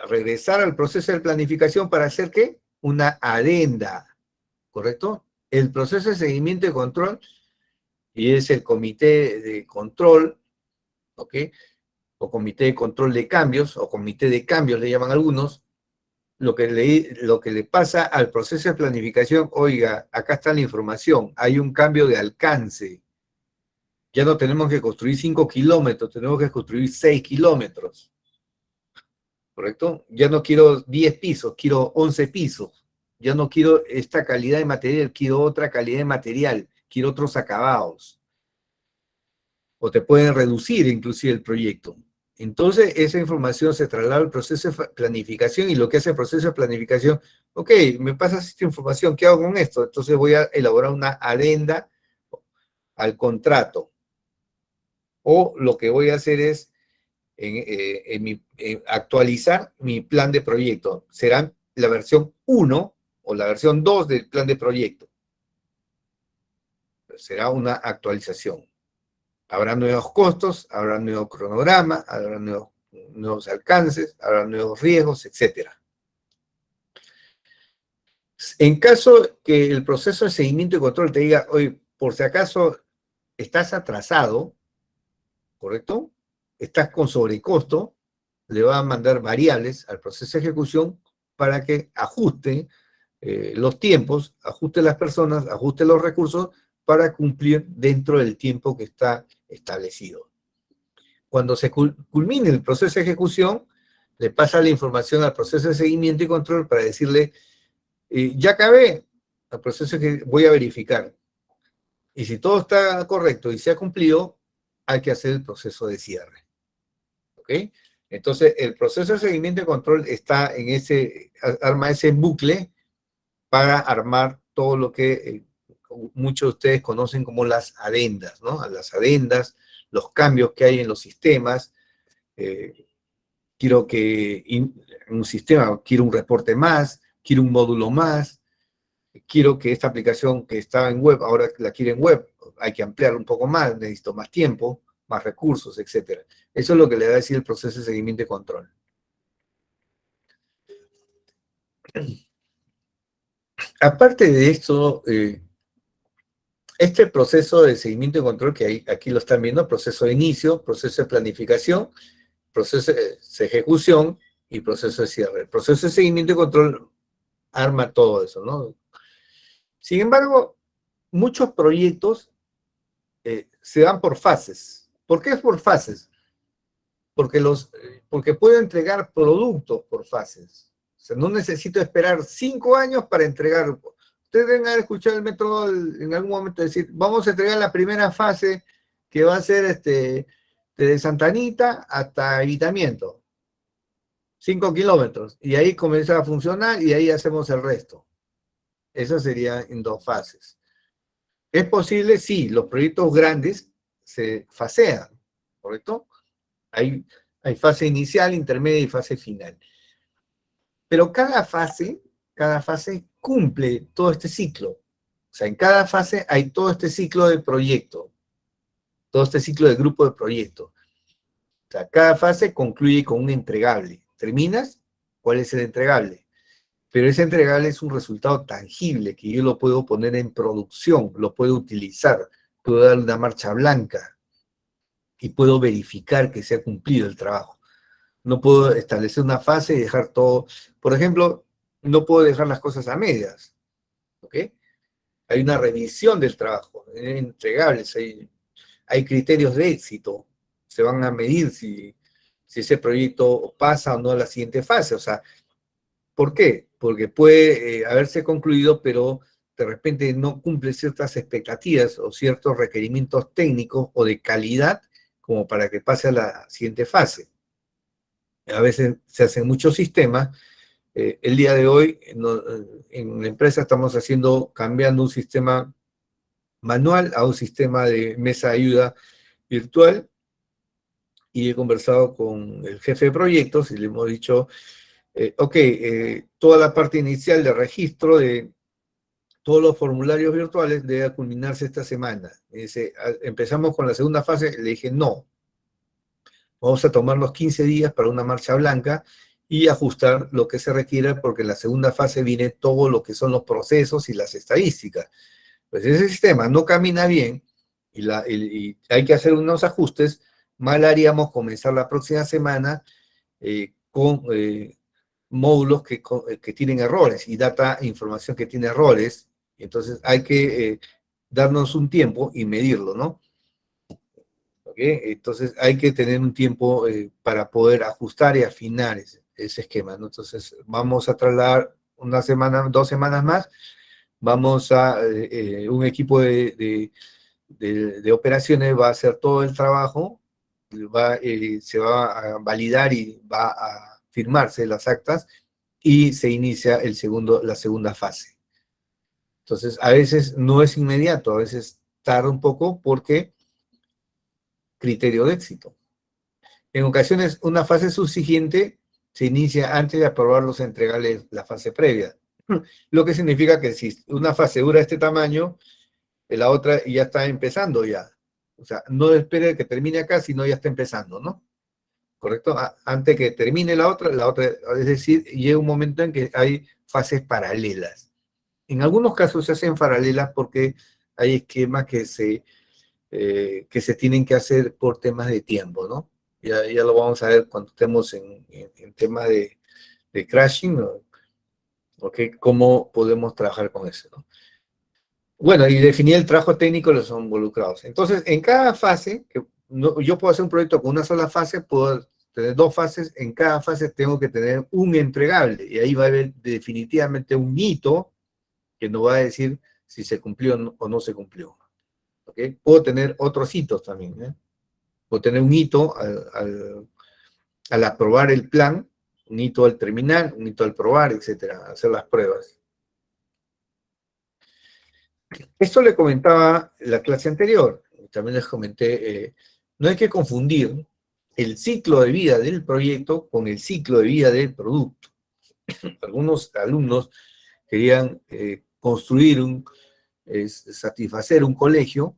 regresar al proceso de planificación para hacer ¿qué? Una adenda, ¿correcto? El proceso de seguimiento y control, y es el comité de control, ¿ok? O comité de control de cambios, o comité de cambios le llaman algunos, lo que le pasa al proceso de planificación, oiga, acá está la información, hay un cambio de alcance, ya no tenemos que construir 5 kilómetros, tenemos que construir 6 kilómetros, ¿correcto? Ya no quiero 10 pisos, quiero 11 pisos, ya no quiero esta calidad de material, quiero otra calidad de material, quiero otros acabados, o te pueden reducir inclusive el proyecto. Entonces, esa información se traslada al proceso de planificación y lo que hace el proceso de planificación, ok, me pasas esta información, ¿qué hago con esto? Entonces voy a elaborar una adenda al contrato. O lo que voy a hacer es actualizar mi plan de proyecto. Será la versión 1 o la versión 2 del plan de proyecto. Será una actualización. Habrá nuevos costos, habrá nuevo cronograma, habrá nuevos alcances, habrá nuevos riesgos, etc. En caso que el proceso de seguimiento y control te diga, oye, por si acaso estás atrasado, ¿correcto? Estás con sobrecosto, le va a mandar variables al proceso de ejecución para que ajuste los tiempos, ajuste las personas, ajuste los recursos para cumplir dentro del tiempo que está establecido. Cuando se culmine el proceso de ejecución, le pasa la información al proceso de seguimiento y control para decirle, ya acabé, el proceso que voy a verificar. Y si todo está correcto y se ha cumplido, hay que hacer el proceso de cierre. ¿Ok? Entonces, el proceso de seguimiento y control está en arma ese bucle para armar todo lo que muchos de ustedes conocen como las adendas, ¿no? Las adendas, los cambios que hay en los sistemas. Quiero que un sistema, quiero un reporte más, quiero un módulo más, quiero que esta aplicación que estaba en web, ahora la quiero en web, hay que ampliarla un poco más, necesito más tiempo, más recursos, etc. Eso es lo que le va a decir el proceso de seguimiento y control. Aparte de esto, este proceso de seguimiento y control que aquí lo están viendo, proceso de inicio, proceso de planificación, proceso de ejecución y proceso de cierre. El proceso de seguimiento y control arma todo eso, ¿no? Sin embargo, muchos proyectos se dan por fases. ¿Por qué es por fases? porque puedo entregar productos por fases. O sea, no necesito esperar 5 años para entregar. Ustedes deben haber escuchado el método en algún momento decir, vamos a entregar la primera fase que va a ser de Santa Anita hasta Evitamiento. 5 kilómetros. Y ahí comienza a funcionar y ahí hacemos el resto. Eso sería en 2 fases. ¿Es posible? Sí, los proyectos grandes se fasean, ¿correcto? Hay, hay fase inicial, intermedia y fase final. Pero cada fase cumple todo este ciclo. O sea, en cada fase hay todo este ciclo de proyecto, todo este ciclo de grupo de proyecto. O sea, cada fase concluye con un entregable. ¿Terminas? ¿Cuál es el entregable? Pero ese entregable es un resultado tangible que yo lo puedo poner en producción, lo puedo utilizar, puedo dar una marcha blanca y puedo verificar que se ha cumplido el trabajo. No puedo establecer una fase y dejar todo. Por ejemplo, no puedo dejar las cosas a medias, ¿ok? Hay una revisión del trabajo, hay entregables, hay criterios de éxito, se van a medir si ese proyecto pasa o no a la siguiente fase. O sea, ¿por qué? Porque puede haberse concluido, pero de repente no cumple ciertas expectativas o ciertos requerimientos técnicos o de calidad como para que pase a la siguiente fase. A veces se hacen muchos sistemas. El día de hoy en la empresa estamos cambiando un sistema manual a un sistema de mesa de ayuda virtual y he conversado con el jefe de proyectos y le hemos dicho, ok, toda la parte inicial de registro de todos los formularios virtuales debe culminarse esta semana. Me dice, empezamos con la segunda fase, le dije, no, vamos a tomar los 15 días para una marcha blanca y ajustar lo que se requiere porque en la segunda fase viene todo lo que son los procesos y las estadísticas. Pues ese sistema no camina bien y hay que hacer unos ajustes, mal haríamos comenzar la próxima semana con módulos que tienen errores y información que tiene errores. Entonces hay que darnos un tiempo y medirlo, ¿no? ¿Okay? Entonces hay que tener un tiempo para poder ajustar y afinar ese esquema, ¿no? Entonces vamos a trasladar una semana, 2 semanas más, vamos a, un equipo de operaciones va a hacer todo el trabajo, se va a validar y va a firmarse las actas y se inicia la segunda fase. Entonces, a veces no es inmediato, a veces tarda un poco porque criterio de éxito. En ocasiones, una fase subsiguiente se inicia antes de aprobar los entregables la fase previa. Lo que significa que si una fase dura este tamaño, la otra ya está empezando ya. O sea, no espere que termine acá, sino ya está empezando, ¿no? ¿Correcto? Antes que termine la otra, es decir, llega un momento en que hay fases paralelas. En algunos casos se hacen paralelas porque hay esquemas que se tienen que hacer por temas de tiempo, ¿no? Ya lo vamos a ver cuando estemos en temas de crashing, ¿no? ¿Ok? ¿Cómo podemos trabajar con eso, ¿no? Bueno, y definir el trabajo técnico de los involucrados. Entonces, en cada fase, yo puedo hacer un proyecto con una sola fase, puedo tener 2 fases, en cada fase tengo que tener un entregable, y ahí va a haber definitivamente un hito que nos va a decir si se cumplió o no se cumplió. ¿Okay? Puedo tener otros hitos también, ¿eh? Puedo tener un hito al aprobar el plan, un hito al terminar, un hito al probar, etcétera, hacer las pruebas. Esto le comentaba la clase anterior, también les comenté, no hay que confundir el ciclo de vida del proyecto con el ciclo de vida del producto. Algunos alumnos querían satisfacer un colegio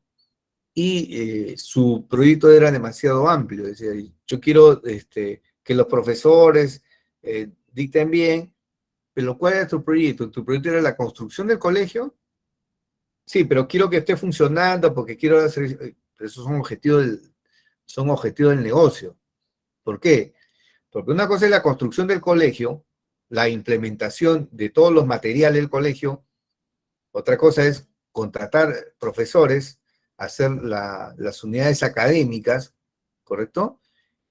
y su proyecto era demasiado amplio. Decía, yo quiero que los profesores dicten bien, pero ¿cuál era tu proyecto? ¿Tu proyecto era la construcción del colegio? Sí, pero quiero que esté funcionando porque quiero hacer... Esos son objetivos del negocio. ¿Por qué? Porque una cosa es la construcción del colegio, la implementación de todos los materiales del colegio, otra cosa es contratar profesores, hacer las unidades académicas, ¿correcto?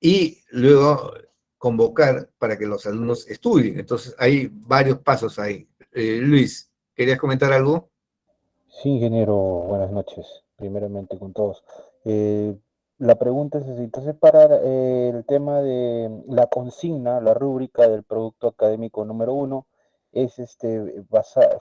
y luego convocar para que los alumnos estudien. Entonces, hay varios pasos ahí. Luis, ¿querías comentar algo? Sí, ingeniero, buenas noches, primeramente con todos. Eh, la pregunta es así, entonces para el tema de la consigna, la rúbrica del producto académico número uno, es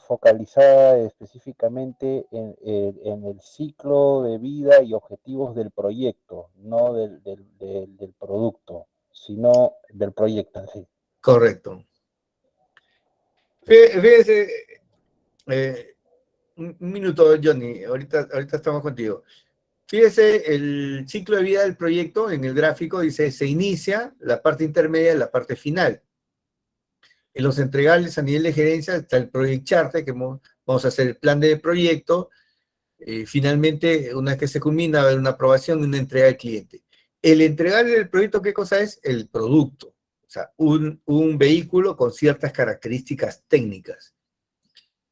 focalizada específicamente en el ciclo de vida y objetivos del proyecto, no del producto, sino del proyecto en sí. Correcto. Fíjese, un minuto, Johnny, ahorita estamos contigo. Fíjese, el ciclo de vida del proyecto en el gráfico dice, se inicia la parte intermedia y la parte final. En los entregables a nivel de gerencia está el Project Charter, que vamos a hacer el plan de proyecto. Finalmente, una vez que se culmina, va a haber una aprobación y una entrega al cliente. El entregable del proyecto, ¿qué cosa es? El producto. O sea, un vehículo con ciertas características técnicas.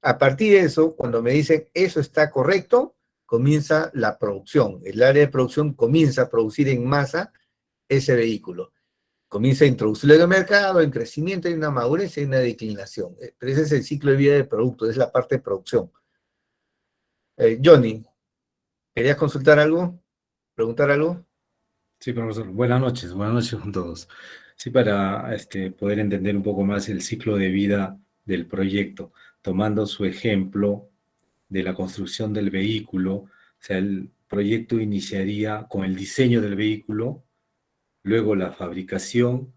A partir de eso, cuando me dicen eso está correcto, comienza la producción. El área de producción comienza a producir en masa ese vehículo. Comienza a introducirlo en el mercado, en crecimiento, en una madurez y en una declinación. Pero ese es el ciclo de vida del producto, es la parte de producción. Johnny, ¿querías consultar algo? ¿Preguntar algo? Sí, profesor. Buenas noches con todos. Sí, para poder entender un poco más el ciclo de vida del proyecto, tomando su ejemplo de la construcción del vehículo, o sea, el proyecto iniciaría con el diseño del vehículo, luego la fabricación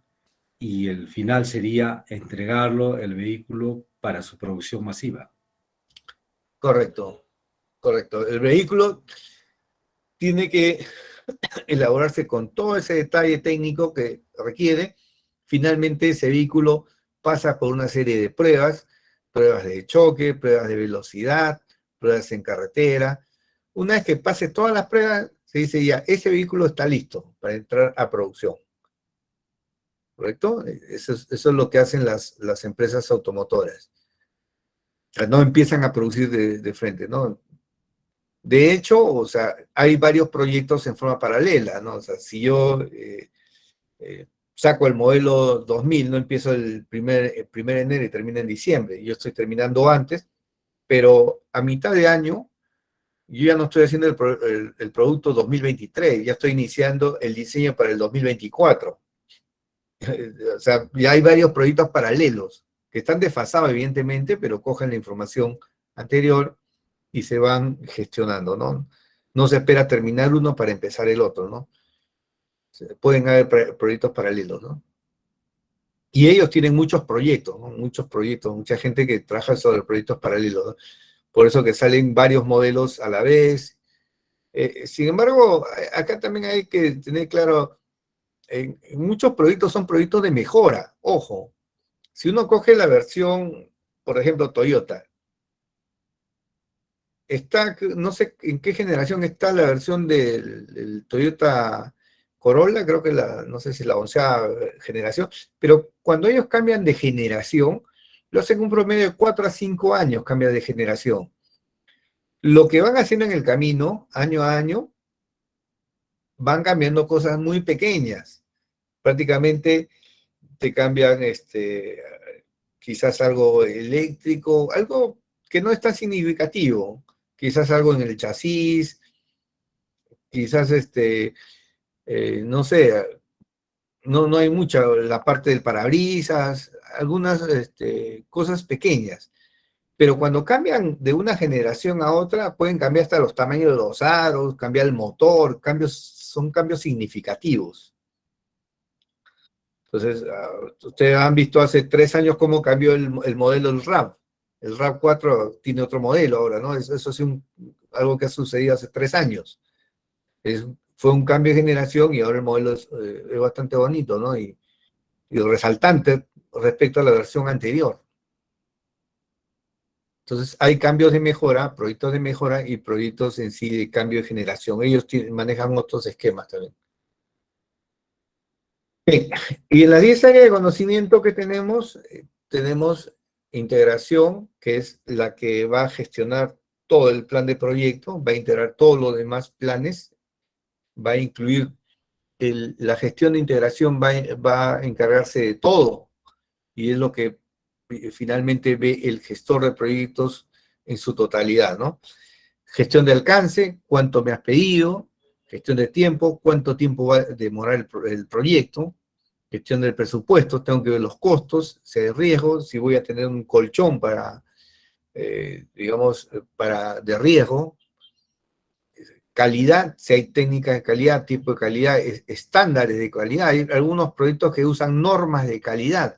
y el final sería entregarlo, el vehículo, para su producción masiva. Correcto, correcto. El vehículo tiene que elaborarse con todo ese detalle técnico que requiere. Finalmente, ese vehículo pasa por una serie de pruebas, pruebas de choque, pruebas de velocidad, pruebas en carretera. Una vez que pase todas las pruebas, se dice ya, ese vehículo está listo para entrar a producción. ¿Correcto? Eso es lo que hacen las empresas automotoras. O sea, no empiezan a producir de frente, ¿no? De hecho, o sea, hay varios proyectos en forma paralela, ¿no? O sea, si yo saco el modelo 2000, no empiezo el primer de enero y termina en diciembre, yo estoy terminando antes, pero a mitad de año yo ya no estoy haciendo el producto 2023, ya estoy iniciando el diseño para el 2024. O sea, ya hay varios proyectos paralelos que están desfasados, evidentemente, pero cogen la información anterior y se van gestionando, ¿no? No se espera terminar uno para empezar el otro, ¿no? Pueden haber proyectos paralelos, ¿no? Y ellos tienen muchos proyectos, ¿no? Muchos proyectos, mucha gente que trabaja sobre proyectos paralelos, ¿no? Por eso que salen varios modelos a la vez. Sin embargo, acá también hay que tener claro, muchos proyectos son proyectos de mejora, ojo. Si uno coge la versión, por ejemplo, Toyota, está, no sé en qué generación está la versión del Toyota Corolla, creo que no sé si la 11ª generación, pero cuando ellos cambian de generación, lo hacen un promedio de 4 a 5 años, cambia de generación. Lo que van haciendo en el camino, año a año, van cambiando cosas muy pequeñas. Prácticamente te cambian quizás algo eléctrico, algo que no es tan significativo, quizás algo en el chasis, quizás no sé, no hay mucha, la parte del parabrisas, algunas cosas pequeñas. Pero cuando cambian de una generación a otra, pueden cambiar hasta los tamaños de los aros, cambiar el motor, son cambios significativos. Entonces, ustedes han visto hace 3 años cómo cambió el modelo del RAM. El RAM 4 tiene otro modelo ahora, ¿no? Eso es algo que ha sucedido hace 3 años. Fue un cambio de generación y ahora el modelo es bastante bonito, ¿no? Y resaltante respecto a la versión anterior. Entonces, hay cambios de mejora, proyectos de mejora y proyectos en sí de cambio de generación. Ellos manejan otros esquemas también. Bien. Y en las 10 áreas de conocimiento que tenemos integración, que es la que va a gestionar todo el plan de proyecto, va a integrar todos los demás planes, va a incluir la gestión de integración va a encargarse de todo, y es lo que finalmente ve el gestor de proyectos en su totalidad, ¿no? Gestión de alcance, cuánto me has pedido; gestión de tiempo, cuánto tiempo va a demorar el proyecto; gestión del presupuesto, tengo que ver los costos, si hay riesgo, si voy a tener un colchón para, digamos, de riesgo; calidad, si hay técnicas de calidad, tipo de calidad, estándares de calidad. Hay algunos proyectos que usan normas de calidad.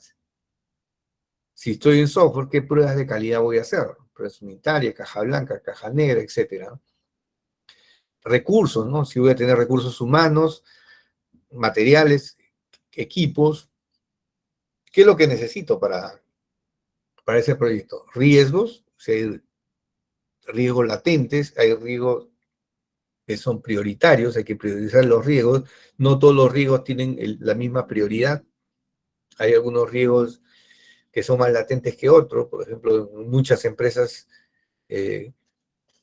Si estoy en software, ¿qué pruebas de calidad voy a hacer? Pruebas unitarias, caja blanca, caja negra, etcétera. Recursos, ¿no? Si voy a tener recursos humanos, materiales, equipos, ¿qué es lo que necesito para ese proyecto? Riesgos, si hay riesgos latentes, hay riesgos que son prioritarios, hay que priorizar los riesgos. No todos los riesgos tienen la misma prioridad. Hay algunos riesgos que son más latentes que otros. Por ejemplo, en muchas empresas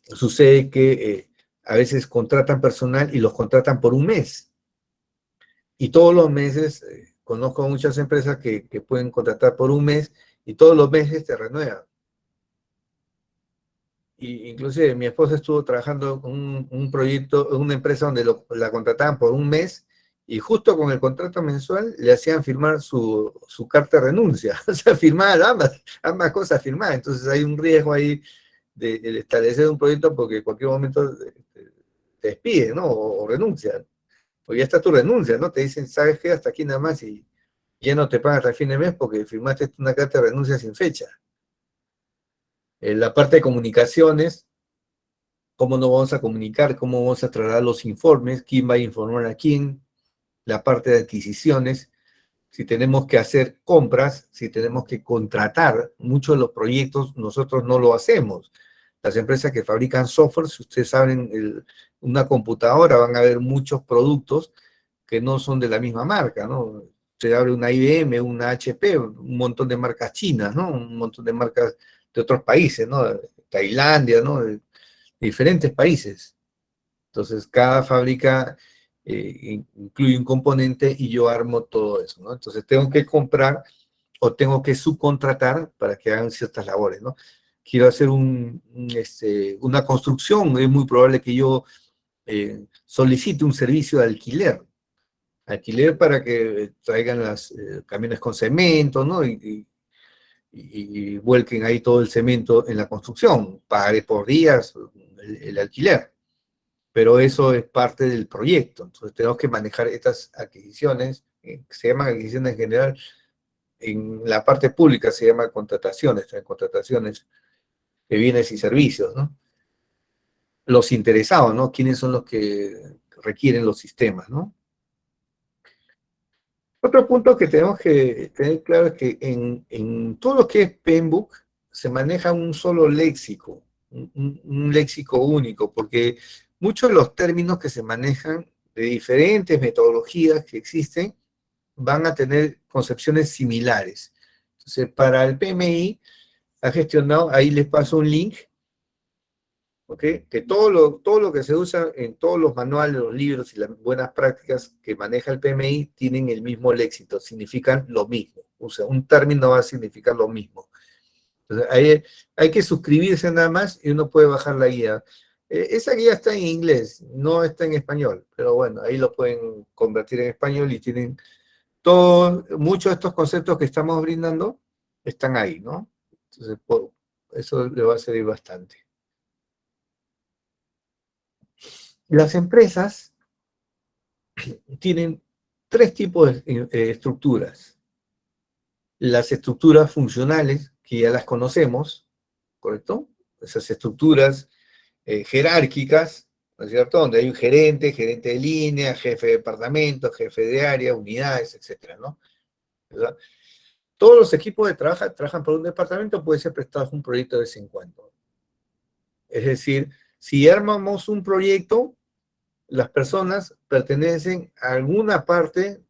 sucede que a veces contratan personal y los contratan por un mes. Y todos los meses, conozco muchas empresas que pueden contratar por un mes y todos los meses te renuevan. Y inclusive mi esposa estuvo trabajando con un proyecto, en una empresa donde la contrataban por un mes, y justo con el contrato mensual le hacían firmar su carta de renuncia. O sea, firmaba ambas cosas firmadas. Entonces hay un riesgo ahí de establecer un proyecto porque en cualquier momento te despiden, ¿no? O renuncian. O ya está tu renuncia, ¿no? Te dicen, ¿sabes qué? Hasta aquí nada más, y ya no te pagan hasta el fin de mes porque firmaste una carta de renuncia sin fecha. En la parte de comunicaciones, ¿cómo nos vamos a comunicar? ¿Cómo vamos a trasladar los informes? ¿Quién va a informar a quién? La parte de adquisiciones, si tenemos que hacer compras, si tenemos que contratar, muchos de los proyectos nosotros no lo hacemos. Las empresas que fabrican software, si ustedes saben, una computadora, van a haber muchos productos que no son de la misma marca, ¿no? Se abre una IBM, una HP, un montón de marcas chinas, ¿no? Un montón de marcas de otros países, ¿no? De Tailandia, ¿no? De diferentes países. Entonces, cada fábrica incluye un componente y yo armo todo eso, ¿no? Entonces, tengo que comprar o tengo que subcontratar para que hagan ciertas labores, ¿no? Quiero hacer una construcción, es muy probable que yo solicite un servicio de alquiler para que traigan los camiones con cemento, ¿no? Y vuelquen ahí todo el cemento en la construcción. Pagaré por días el alquiler, pero eso es parte del proyecto. Entonces tenemos que manejar estas adquisiciones, que se llaman adquisiciones en general. En la parte pública se llama contrataciones de bienes y servicios, ¿no? Los interesados, ¿no? ¿Quiénes son los que requieren los sistemas, ¿no? Otro punto que tenemos que tener claro es que en todo lo que es PMBOK se maneja un solo léxico, un léxico único, porque muchos de los términos que se manejan de diferentes metodologías que existen van a tener concepciones similares. Entonces, para el PMI ha gestionado, ahí les paso un link, ¿ok? Que todo lo que se usa en todos los manuales, los libros y las buenas prácticas que maneja el PMI tienen el mismo léxico, significan lo mismo. O sea, un término va a significar lo mismo. Entonces, hay que suscribirse nada más y uno puede bajar la guía. Esa guía está en inglés, no está en español, pero bueno, ahí lo pueden convertir en español y tienen muchos de estos conceptos que estamos brindando están ahí, ¿no? Entonces, eso le va a servir bastante. Las empresas tienen tres tipos de estructuras. Las estructuras funcionales, que ya las conocemos, ¿correcto? Esas estructuras jerárquicas, ¿no es cierto? Donde hay un gerente de línea, jefe de departamento, jefe de área, unidades, etcétera, ¿no? ¿Verdad? Todos los equipos de trabajo trabajan por un departamento, puede ser prestado un proyecto de vez en cuando. Es decir, si armamos un proyecto, las personas pertenecen a alguna parte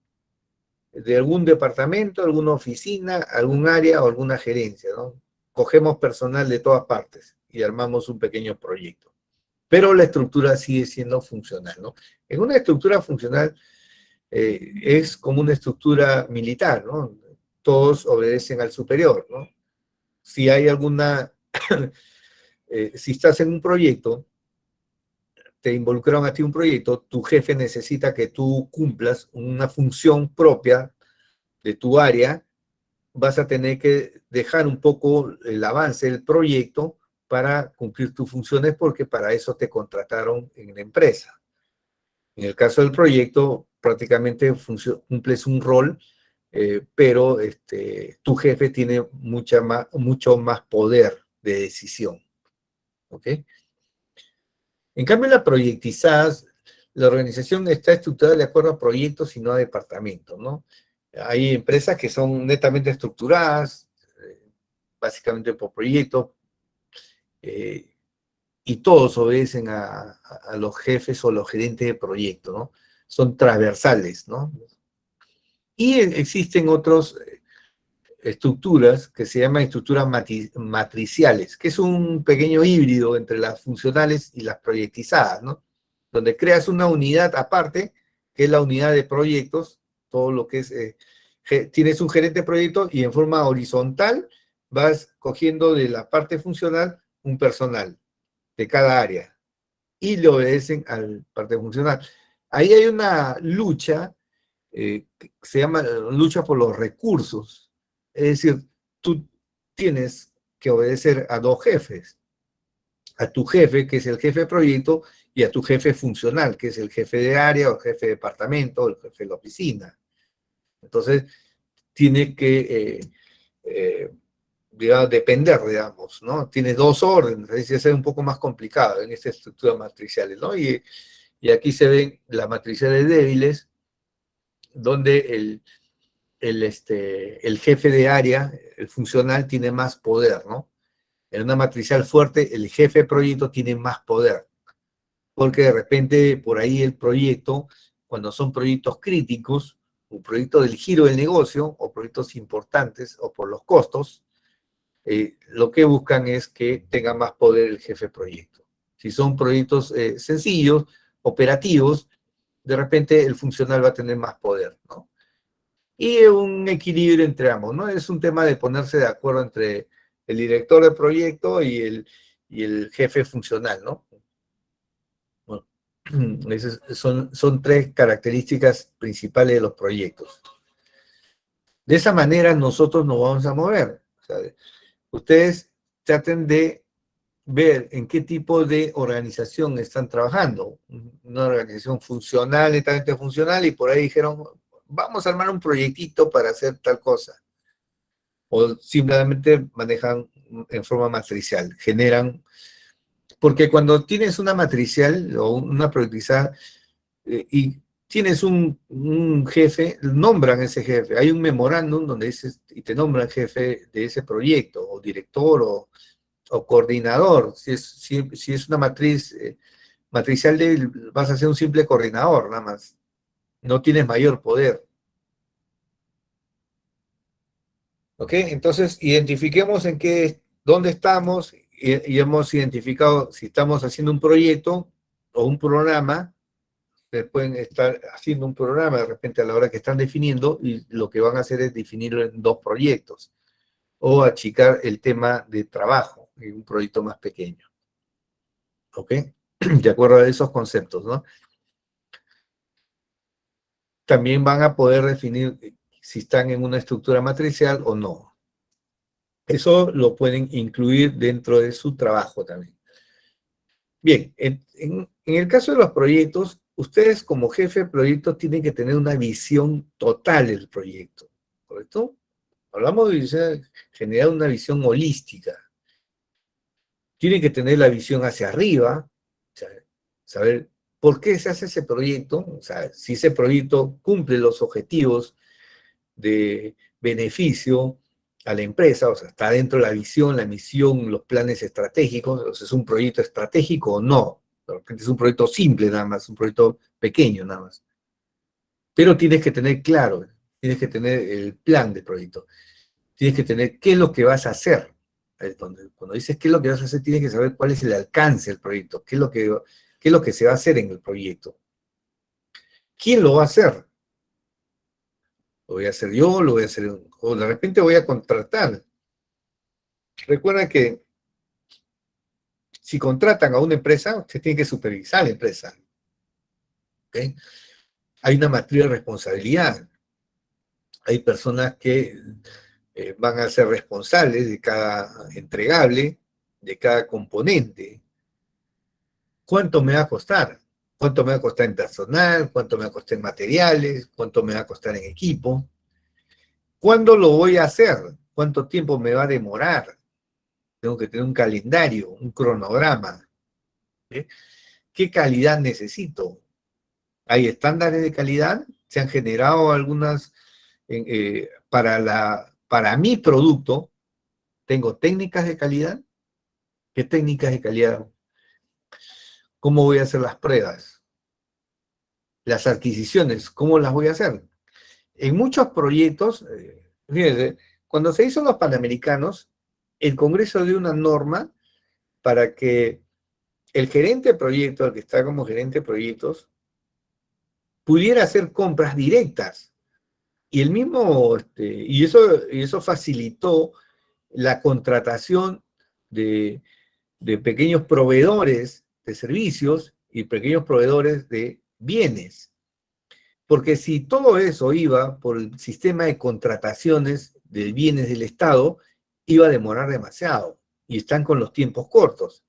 de algún departamento, alguna oficina, algún área o alguna gerencia, ¿no? Cogemos personal de todas partes y armamos un pequeño proyecto. Pero la estructura sigue siendo funcional, ¿no? En una estructura funcional, es como una estructura militar, ¿no? Todos obedecen al superior, ¿no? Si hay alguna, si estás en un proyecto, te involucraron a ti un proyecto, tu jefe necesita que tú cumplas una función propia de tu área, vas a tener que dejar un poco el avance del proyecto para cumplir tus funciones porque para eso te contrataron en la empresa. En el caso del proyecto, prácticamente cumples un rol, pero tu jefe tiene mucho más poder de decisión. ¿Ok? En cambio, las proyectizadas, la organización está estructurada de acuerdo a proyectos y no a departamentos, ¿no? Hay empresas que son netamente estructuradas, básicamente por proyecto, y todos obedecen a los jefes o los gerentes de proyecto, ¿no? Son transversales, ¿no? Y existen otras estructuras que se llaman estructuras matriciales, que es un pequeño híbrido entre las funcionales y las proyectizadas, ¿no? Donde creas una unidad aparte, que es la unidad de proyectos, todo lo que es, tienes un gerente de proyecto y en forma horizontal vas cogiendo de la parte funcional un personal de cada área y le obedecen a la parte funcional. Ahí hay una lucha, que se llama lucha por los recursos. Es decir, tú tienes que obedecer a dos jefes, a tu jefe, que es el jefe de proyecto, y a tu jefe funcional, que es el jefe de área, o el jefe de departamento, o el jefe de la oficina. Entonces, tienes que, digamos, depender, digamos, ¿no? Tienes dos órdenes, es decir, es un poco más complicado en esta estructura matricial, ¿no? Y aquí se ven las matriciales débiles, donde el jefe de área, el funcional, tiene más poder, ¿no? En una matricial fuerte, el jefe de proyecto tiene más poder, porque de repente por ahí el proyecto, cuando son proyectos críticos, un proyecto del giro del negocio, o proyectos importantes, o por los costos, lo que buscan es que tenga más poder el jefe de proyecto. Si son proyectos sencillos, operativos, de repente el funcional va a tener más poder, ¿no? Y un equilibrio entre ambos, ¿no? Es un tema de ponerse de acuerdo entre el director del proyecto y el jefe funcional, ¿no? Bueno, esas son tres características principales de los proyectos. De esa manera nosotros nos vamos a mover. O sea, ustedes traten de ver en qué tipo de organización están trabajando. Una organización funcional, netamente funcional, y por ahí dijeron, vamos a armar un proyectito para hacer tal cosa. O simplemente manejan en forma matricial, generan, porque cuando tienes una matricial o una proyectizada y tienes un jefe, nombran ese jefe, hay un memorándum donde dices, y te nombran jefe de ese proyecto, o director, o coordinador. Si es una matriz matricial débil, vas a ser un simple coordinador, nada más. No tienes mayor poder. ¿Ok? Entonces, identifiquemos dónde estamos y hemos identificado si estamos haciendo un proyecto o un programa. Pueden estar haciendo un programa de repente a la hora que están definiendo y lo que van a hacer es definirlo en dos proyectos o achicar el tema de trabajo en un proyecto más pequeño. ¿Ok? De acuerdo a esos conceptos, ¿no? También van a poder definir si están en una estructura matricial o no. Eso lo pueden incluir dentro de su trabajo también. Bien, en el caso de los proyectos, ustedes como jefe de proyecto tienen que tener una visión total del proyecto, ¿correcto? Hablamos de generar una visión holística. Tienen que tener la visión hacia arriba, o sea, saber por qué se hace ese proyecto, o sea, si ese proyecto cumple los objetivos de beneficio a la empresa, o sea, está dentro de la visión, la misión, los planes estratégicos, o sea, es un proyecto estratégico o no. De repente es un proyecto simple nada más, un proyecto pequeño nada más. Pero tienes que tener claro, tienes que tener el plan de proyecto, tienes que tener qué es lo que vas a hacer. Cuando dices qué es lo que vas a hacer, tienes que saber cuál es el alcance del proyecto, qué es lo que se va a hacer en el proyecto. ¿Quién lo va a hacer? voy a hacer yo, lo voy a hacer, o de repente voy a contratar. Recuerda que si contratan a una empresa, usted tiene que supervisar la empresa. ¿Okay? Hay una matriz de responsabilidad. Hay personas que van a ser responsables de cada entregable, de cada componente. ¿Cuánto me va a costar? ¿Cuánto me va a costar en personal? ¿Cuánto me va a costar en materiales? ¿Cuánto me va a costar en equipo? ¿Cuándo lo voy a hacer? ¿Cuánto tiempo me va a demorar? Tengo que tener un calendario, un cronograma. ¿Sí? ¿Qué calidad necesito? ¿Hay estándares de calidad? ¿Se han generado algunas para mi producto? ¿Tengo técnicas de calidad? ¿Qué técnicas de calidad? ¿Cómo voy a hacer las pruebas? Las adquisiciones, ¿cómo las voy a hacer? En muchos proyectos, fíjense, cuando se hizo los Panamericanos, el Congreso dio una norma para que el gerente de proyecto, el que está como gerente de proyectos, pudiera hacer compras directas. Y el mismo, y eso facilitó la contratación de pequeños proveedores de servicios y pequeños proveedores de bienes. Porque si todo eso iba por el sistema de contrataciones de bienes del Estado, iba a demorar demasiado y están con los tiempos cortos.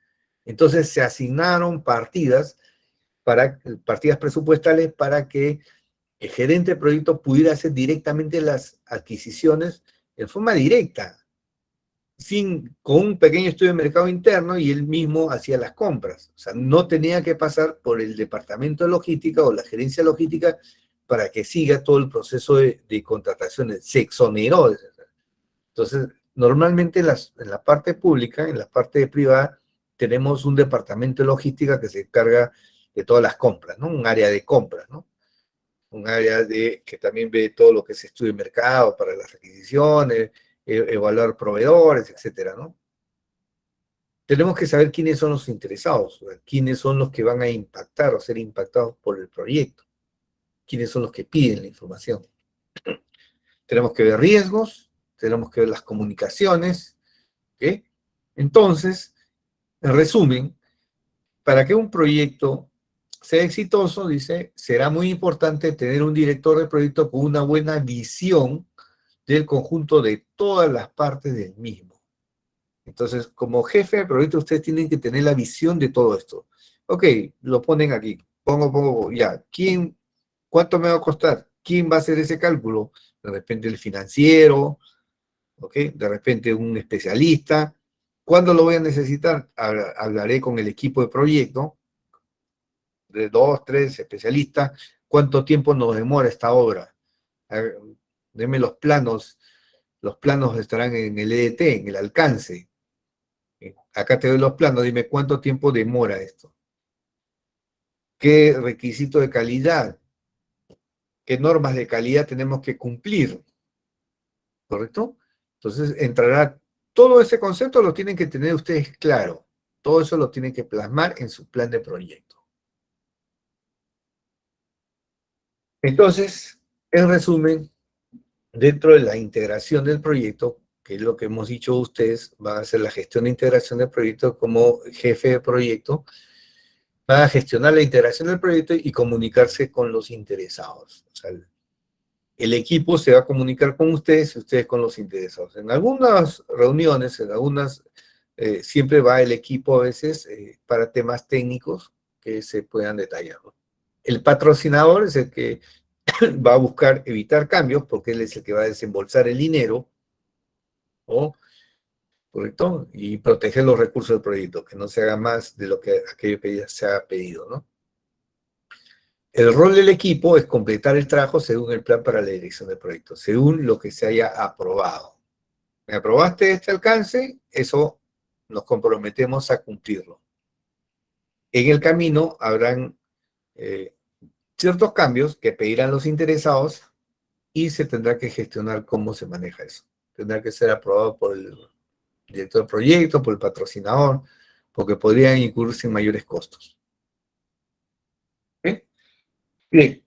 Entonces se asignaron partidas presupuestales para que el gerente de proyecto pudiera hacer directamente las adquisiciones en forma directa, con un pequeño estudio de mercado interno, y él mismo hacía las compras. O sea, no tenía que pasar por el departamento de logística o la gerencia logística para que siga todo el proceso de contrataciones. Se exoneró. Entonces, normalmente en la parte pública, en la parte privada, tenemos un departamento de logística que se encarga de todas las compras, ¿no? Un área de compras, ¿no? Un área que también ve todo lo que es estudio de mercado para las adquisiciones, evaluar proveedores, etcétera, ¿no? Tenemos que saber quiénes son los interesados, quiénes son los que van a impactar o ser impactados por el proyecto, quiénes son los que piden la información. Tenemos que ver riesgos, tenemos que ver las comunicaciones, ¿ok? Entonces, en resumen, para que un proyecto sea exitoso, dice, será muy importante tener un director de proyecto con una buena visión del conjunto de todas las partes del mismo. Entonces, como jefe de proyecto, ustedes tienen que tener la visión de todo esto. Ok, lo ponen aquí. Pongo, ya. ¿Cuánto me va a costar? ¿Quién va a hacer ese cálculo? De repente el financiero, ok, de repente un especialista. ¿Cuándo lo voy a necesitar? Hablaré con el equipo de proyecto, de 2, 3 especialistas. ¿Cuánto tiempo nos demora esta obra? Deme los planos. Los planos estarán en el EDT, en el alcance. Acá te doy los planos, dime cuánto tiempo demora esto. ¿Qué requisito de calidad? ¿Qué normas de calidad tenemos que cumplir? ¿Correcto? Entonces entrará, todo ese concepto lo tienen que tener ustedes claro. Todo eso lo tienen que plasmar en su plan de proyecto. Entonces, en resumen, dentro de la integración del proyecto, que es lo que hemos dicho ustedes, van a hacer la gestión de integración del proyecto como jefe de proyecto, van a gestionar la integración del proyecto y comunicarse con los interesados. O sea, el equipo se va a comunicar con ustedes y ustedes con los interesados. En algunas reuniones, siempre va el equipo a veces para temas técnicos que se puedan detallar, ¿no? El patrocinador es el que va a buscar evitar cambios porque él es el que va a desembolsar el dinero, ¿no? ¿Correcto? Y proteger los recursos del proyecto, que no se haga más de aquello que ya se ha pedido, ¿no? El rol del equipo es completar el trabajo según el plan para la dirección del proyecto, según lo que se haya aprobado. ¿Me aprobaste este alcance? Eso nos comprometemos a cumplirlo. En el camino habrán ciertos cambios que pedirán los interesados y se tendrá que gestionar cómo se maneja eso. Tendrá que ser aprobado por el director del proyecto, por el patrocinador, porque podrían incurrirse en mayores costos. ¿Okay? Bien.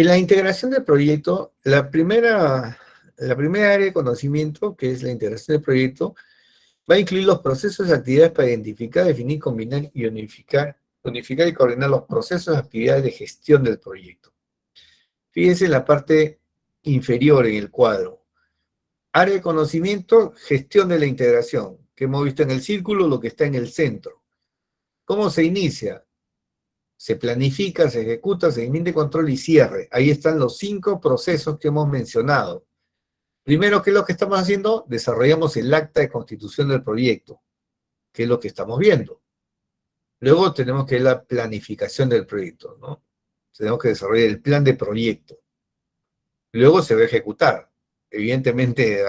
En la integración del proyecto, la primera área de conocimiento, que es la integración del proyecto, va a incluir los procesos y actividades para identificar, definir, combinar y unificar y coordinar los procesos y actividades de gestión del proyecto. Fíjense en la parte inferior en el cuadro. Área de conocimiento, gestión de la integración, que hemos visto en el círculo, lo que está en el centro. ¿Cómo se inicia? Se planifica, se ejecuta, seguimiento, control y cierre. Ahí están los 5 procesos que hemos mencionado. Primero, ¿qué es lo que estamos haciendo? Desarrollamos el acta de constitución del proyecto, que es lo que estamos viendo. Luego tenemos que ver la planificación del proyecto, ¿no? Tenemos que desarrollar el plan de proyecto. Luego se va a ejecutar. Evidentemente,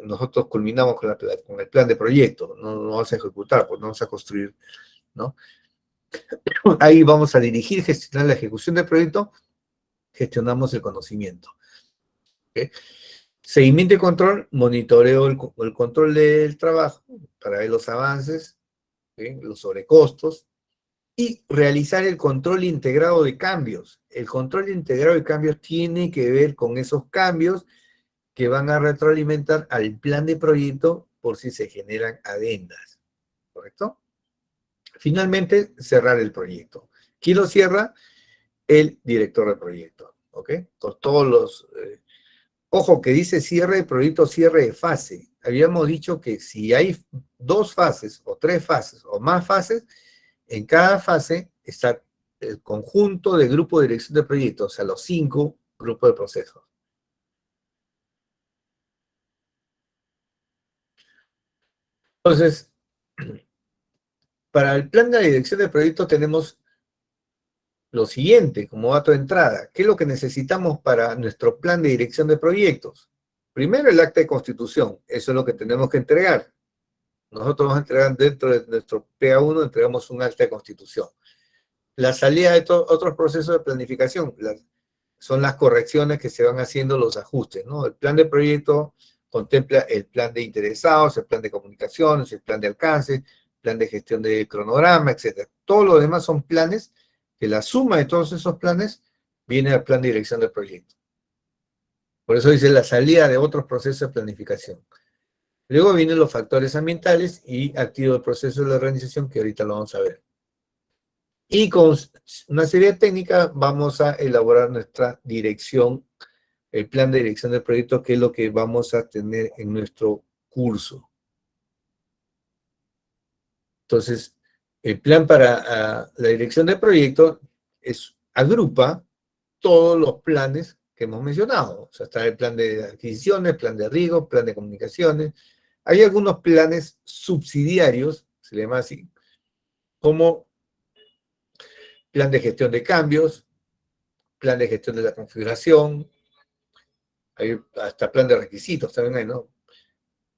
nosotros culminamos con el plan de proyecto. No vamos a ejecutar, pues no vamos a construir, ¿no? Ahí vamos a dirigir, gestionar la ejecución del proyecto, gestionamos el conocimiento. ¿Okay? Seguimiento y control, monitoreo el control del trabajo para ver los avances, ¿okay? Los sobrecostos, y realizar el control integrado de cambios. El control integrado de cambios tiene que ver con esos cambios que van a retroalimentar al plan de proyecto por si se generan adendas, ¿correcto? Finalmente, cerrar el proyecto. ¿Quién lo cierra? El director de proyecto, ¿ok? Con todos los... ojo, que dice cierre de proyecto, cierre de fase. Habíamos dicho que si hay 2 fases, o 3 fases, o más fases, en cada fase está el conjunto de grupo de dirección de proyecto, o sea, los 5 grupos de procesos. Entonces, para el plan de dirección de proyecto tenemos lo siguiente como dato de entrada. ¿Qué es lo que necesitamos para nuestro plan de dirección de proyectos? Primero, el acta de constitución. Eso es lo que tenemos que entregar. Nosotros vamos a entregar dentro de nuestro PA1, entregamos un acta de constitución. La salida de otros procesos de planificación son las correcciones que se van haciendo, los ajustes, ¿no? El plan de proyecto contempla el plan de interesados, el plan de comunicaciones, el plan de alcance, plan de gestión de cronograma, etc. Todo lo demás son planes que la suma de todos esos planes viene al plan de dirección del proyecto. Por eso dice la salida de otros procesos de planificación. Luego vienen los factores ambientales y activo del proceso de la organización, que ahorita lo vamos a ver. Y con una serie de técnicas vamos a elaborar nuestra dirección, el plan de dirección del proyecto, que es lo que vamos a tener en nuestro curso. Entonces, el plan para la dirección del proyecto agrupa todos los planes que hemos mencionado. O sea, está el plan de adquisiciones, plan de riesgo, plan de comunicaciones. Hay algunos planes subsidiarios, se le llama así, como plan de gestión de cambios, plan de gestión de la configuración, hay hasta plan de requisitos también hay, ¿no?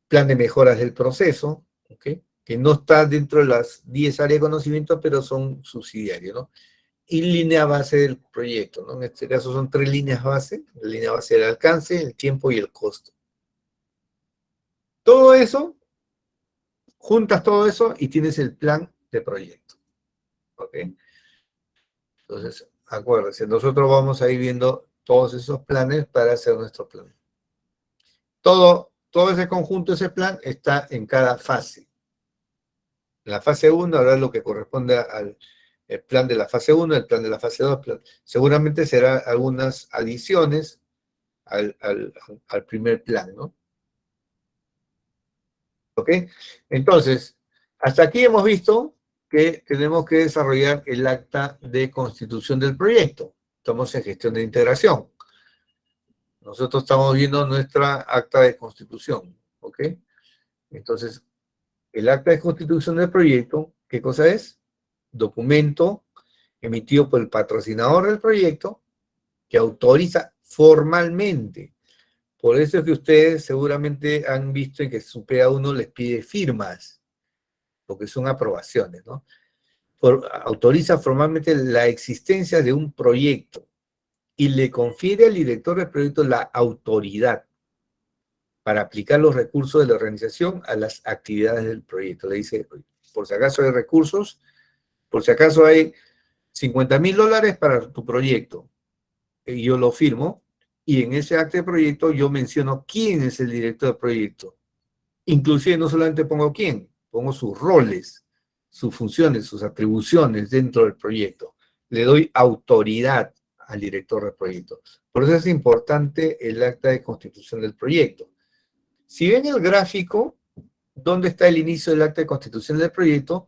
Plan de mejoras del proceso, ¿ok? Que no está dentro de las 10 áreas de conocimiento, pero son subsidiarios, ¿no? Y línea base del proyecto, ¿no? En este caso son 3 líneas base, la línea base del alcance, el tiempo y el costo. Todo eso, juntas todo eso y tienes el plan de proyecto, ¿ok? Entonces, acuérdense, nosotros vamos a ir viendo todos esos planes para hacer nuestro plan. Todo ese conjunto, ese plan, está en cada fase. En la fase 1 habrá lo que corresponde al plan de la fase 1, el plan de la fase 2. Seguramente será algunas adiciones al primer plan, ¿no? ¿Ok? Entonces, hasta aquí hemos visto que tenemos que desarrollar el acta de constitución del proyecto. Estamos en gestión de integración. Nosotros estamos viendo nuestra acta de constitución, ¿ok? Entonces, el acta de constitución del proyecto, ¿qué cosa es? Documento emitido por el patrocinador del proyecto que autoriza formalmente. Por eso es que ustedes seguramente han visto en que su PA1 les pide firmas, porque son aprobaciones, ¿no? Autoriza formalmente la existencia de un proyecto y le confiere al director del proyecto la autoridad para aplicar los recursos de la organización a las actividades del proyecto. Le dice, por si acaso hay recursos, por si acaso hay $50,000 para tu proyecto. yo lo firmo, y en ese acta de proyecto yo menciono quién es el director de proyecto. Inclusive no solamente pongo quién, pongo sus roles, sus funciones, sus atribuciones dentro del proyecto. Le doy autoridad al director de proyecto. Por eso es importante el acta de constitución del proyecto. Si ven el gráfico, ¿dónde está el inicio del acta de constitución del proyecto?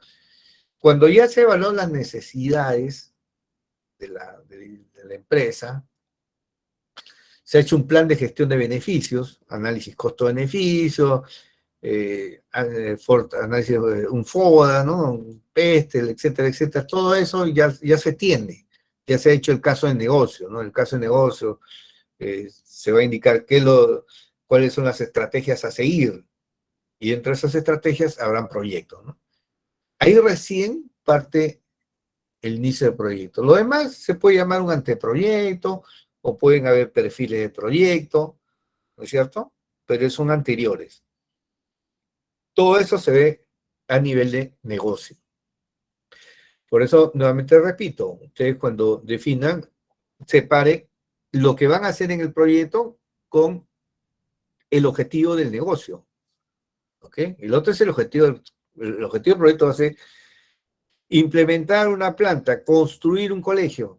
Cuando ya se evaluaron las necesidades de la empresa, se ha hecho un plan de gestión de beneficios, análisis costo-beneficio, análisis de un FODA, ¿no? Un PESTEL, etcétera, etcétera. Todo eso ya se tiene, ya se ha hecho el caso de negocio, ¿no? El caso de negocio se va a indicar cuáles son las estrategias a seguir, y entre esas estrategias habrán proyectos, ¿no? Ahí recién parte el inicio del proyecto. Lo demás se puede llamar un anteproyecto, o pueden haber perfiles de proyecto, ¿no es cierto? Pero son anteriores. Todo eso se ve a nivel de negocio. Por eso, nuevamente repito, ustedes cuando definan, separe lo que van a hacer en el proyecto con el objetivo del negocio. ¿Ok? El otro es el objetivo del proyecto va a ser implementar una planta, construir un colegio.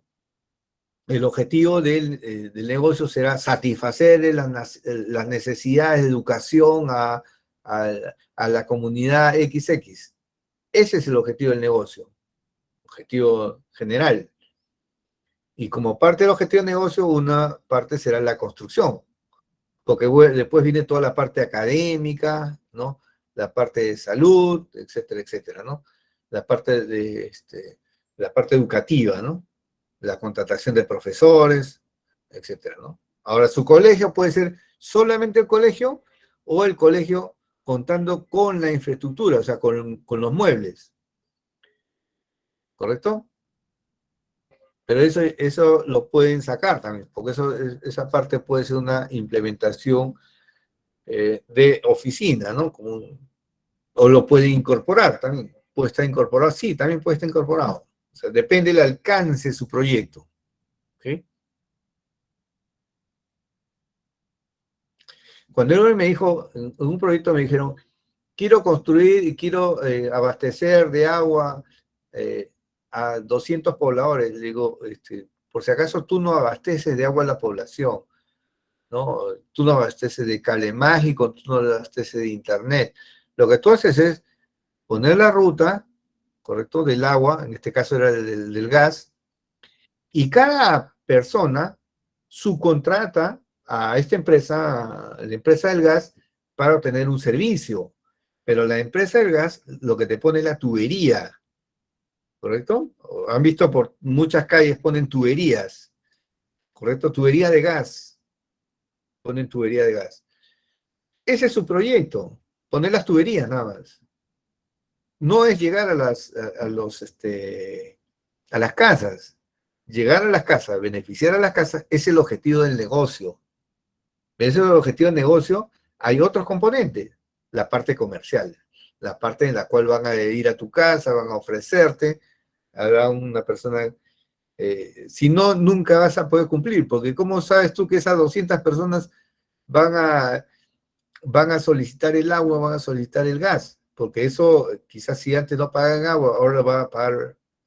El objetivo del negocio será satisfacer las necesidades de educación a la comunidad XX. Ese es el objetivo del negocio, objetivo general. Y como parte del objetivo del negocio, una parte será la construcción, porque después viene toda la parte académica, ¿no? La parte de salud, etcétera, etcétera, ¿no? La parte la parte educativa, ¿no? La contratación de profesores, etcétera, ¿no? Ahora, su colegio puede ser solamente el colegio, o el colegio contando con la infraestructura, o sea, con los muebles. ¿Correcto? Pero eso lo pueden sacar también, porque esa parte puede ser una implementación de oficina, ¿no? O lo pueden incorporar también. Puede estar incorporado, sí, también puede estar incorporado. O sea, depende del alcance de su proyecto. ¿Ok? Cuando él me dijo, en un proyecto me dijeron, quiero construir y quiero abastecer de agua a 200 pobladores. Le digo, por si acaso tú no abasteces de agua a la población, ¿no? Tú no abasteces de cable mágico, tú no abasteces de internet. Lo que tú haces es poner la ruta, ¿correcto? Del agua, en este caso era del gas, y cada persona subcontrata a esta empresa, la empresa del gas, para obtener un servicio. Pero la empresa del gas lo que te pone es la tubería, ¿correcto? Han visto por muchas calles ponen tuberías, ¿correcto? Tubería de gas, ponen tubería de gas. Ese es su proyecto, poner las tuberías nada más. No es llegar a las casas. Llegar a las casas, beneficiar a las casas, es el objetivo del negocio. Ese es el objetivo del negocio. Hay otros componentes, la parte comercial, la parte en la cual van a ir a tu casa, van a ofrecerte, habrá una persona, si no, nunca vas a poder cumplir, porque ¿cómo sabes tú que esas 200 personas van a solicitar el agua, van a solicitar el gas? Porque eso, quizás si antes no pagan agua, ahora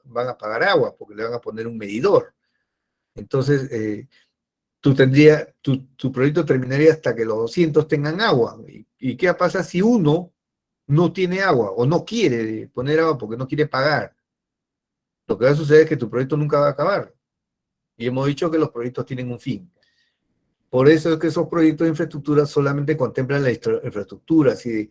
van a pagar agua, porque le van a poner un medidor. Entonces, tu proyecto terminaría hasta que los 200 tengan agua. ¿Y qué pasa si uno no tiene agua o no quiere poner agua porque no quiere pagar? Lo que va a suceder es que tu proyecto nunca va a acabar. Y hemos dicho que los proyectos tienen un fin. Por eso es que esos proyectos de infraestructura solamente contemplan la infraestructura, así de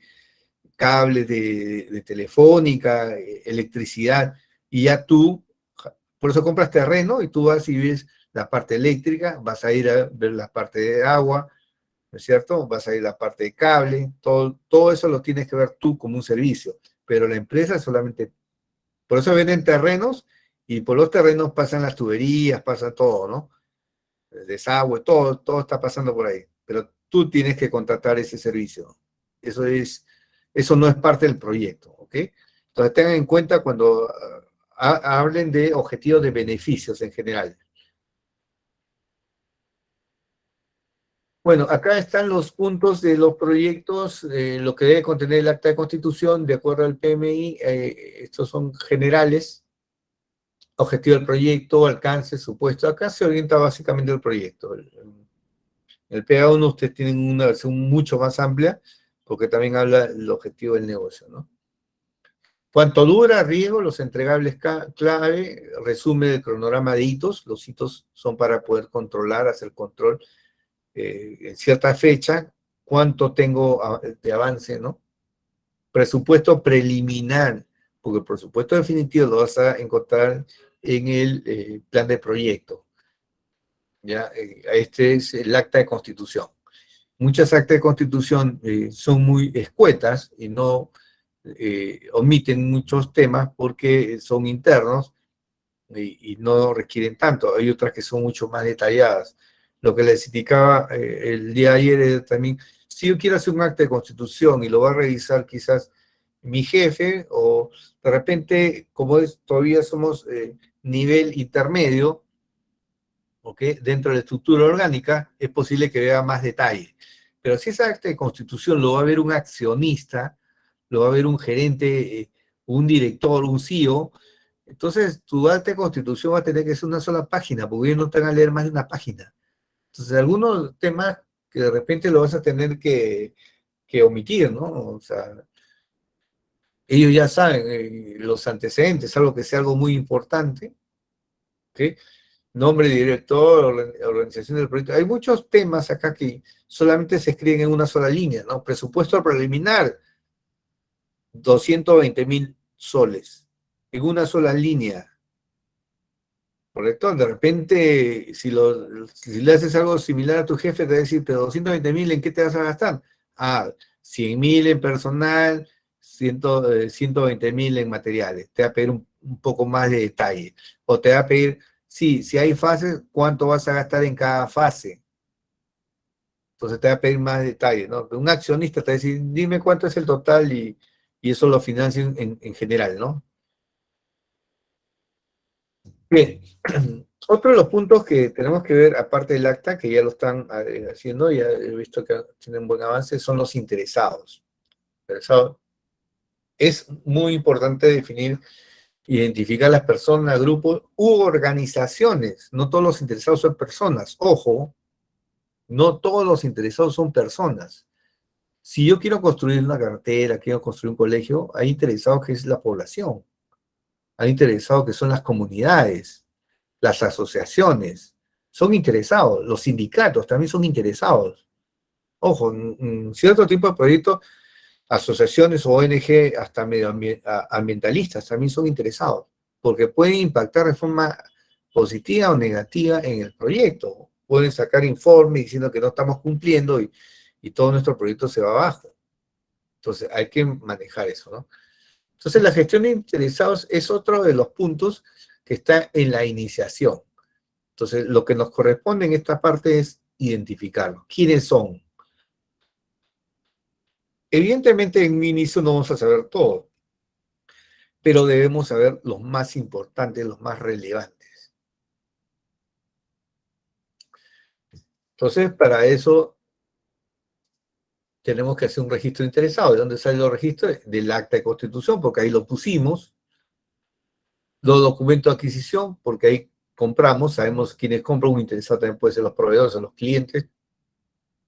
cables de telefónica, electricidad, y ya tú, por eso compras terreno y tú vas y ves la parte eléctrica, vas a ir a ver la parte de agua, ¿no es cierto? Vas a ir a la parte de cable, todo eso lo tienes que ver tú como un servicio, pero la empresa solamente, por eso venden terrenos, y por los terrenos pasan las tuberías, pasa todo, ¿no? El desagüe, todo está pasando por ahí, pero tú tienes que contratar ese servicio. Eso no es parte del proyecto, ¿ok? Entonces tengan en cuenta cuando hablen de objetivos de beneficios en general. Bueno, acá están los puntos de los proyectos, lo que debe contener el acta de constitución, de acuerdo al PMI, estos son generales, objetivo del proyecto, alcance, supuesto. Acá se orienta básicamente el proyecto. El PA1 ustedes tienen una versión mucho más amplia, porque también habla del objetivo del negocio, ¿no? ¿Cuánto dura? Riesgo, los entregables clave, resumen del cronograma de hitos. Los hitos son para poder controlar, hacer control en cierta fecha. ¿Cuánto tengo de avance, no? Presupuesto preliminar, porque el presupuesto definitivo lo vas a encontrar en el plan de proyecto. ¿Ya? Este es el acta de constitución. Muchas actas de constitución son muy escuetas y no omiten muchos temas porque son internos y no requieren tanto. Hay otras que son mucho más detalladas. Lo que les indicaba el día de ayer es también, si yo quiero hacer un acta de constitución y lo va a revisar quizás mi jefe, o de repente, como todavía somos nivel intermedio, ¿okay? Dentro de la estructura orgánica, es posible que vea más detalle. Pero si esa acta de constitución lo va a ver un accionista, lo va a ver un gerente, un director, un CEO, entonces tu acta de constitución va a tener que ser una sola página, porque ellos no te van a leer más de una página. Entonces, algunos temas que de repente lo vas a tener que omitir, ¿no? O sea, ellos ya saben los antecedentes, algo que sea algo muy importante, ¿ok? Nombre, director, organización del proyecto. Hay muchos temas acá que solamente se escriben en una sola línea, ¿no? Presupuesto preliminar, 220.000 soles, en una sola línea, ¿correcto? De repente, si le haces algo similar a tu jefe, te va a decir, pero 220.000, ¿en qué te vas a gastar? Ah, 100.000 en personal, 120.000 en materiales. Te va a pedir un poco más de detalle. O te va a pedir, sí, si hay fases, ¿cuánto vas a gastar en cada fase? Entonces te va a pedir más detalle, ¿no? Un accionista te va a decir, dime cuánto es el total y eso lo financia en general, ¿no? Bien, otro de los puntos que tenemos que ver, aparte del acta, que ya lo están haciendo, ya he visto que tienen buen avance, son los interesados. Es muy importante definir, identificar las personas, grupos u organizaciones. No todos los interesados son personas. Ojo, no todos los interesados son personas. Si yo quiero construir una carretera, quiero construir un colegio, hay interesados que es la población. Hay interesados que son las comunidades, las asociaciones. Son interesados. Los sindicatos también son interesados. Ojo, en cierto tipo de proyectos, asociaciones o ONG, hasta medioambientalistas, también son interesados, porque pueden impactar de forma positiva o negativa en el proyecto. Pueden sacar informes diciendo que no estamos cumpliendo y todo nuestro proyecto se va abajo. Entonces hay que manejar eso, ¿no? Entonces la gestión de interesados es otro de los puntos que está en la iniciación. Entonces lo que nos corresponde en esta parte es identificarlos. ¿Quiénes son? Evidentemente en un inicio no vamos a saber todo, pero debemos saber los más importantes, los más relevantes. Entonces, para eso tenemos que hacer un registro de interesados. ¿De dónde sale el registro? Del acta de constitución, porque ahí lo pusimos. Los documentos de adquisición, porque ahí compramos, sabemos quiénes compran, un interesado también puede ser los proveedores o los clientes.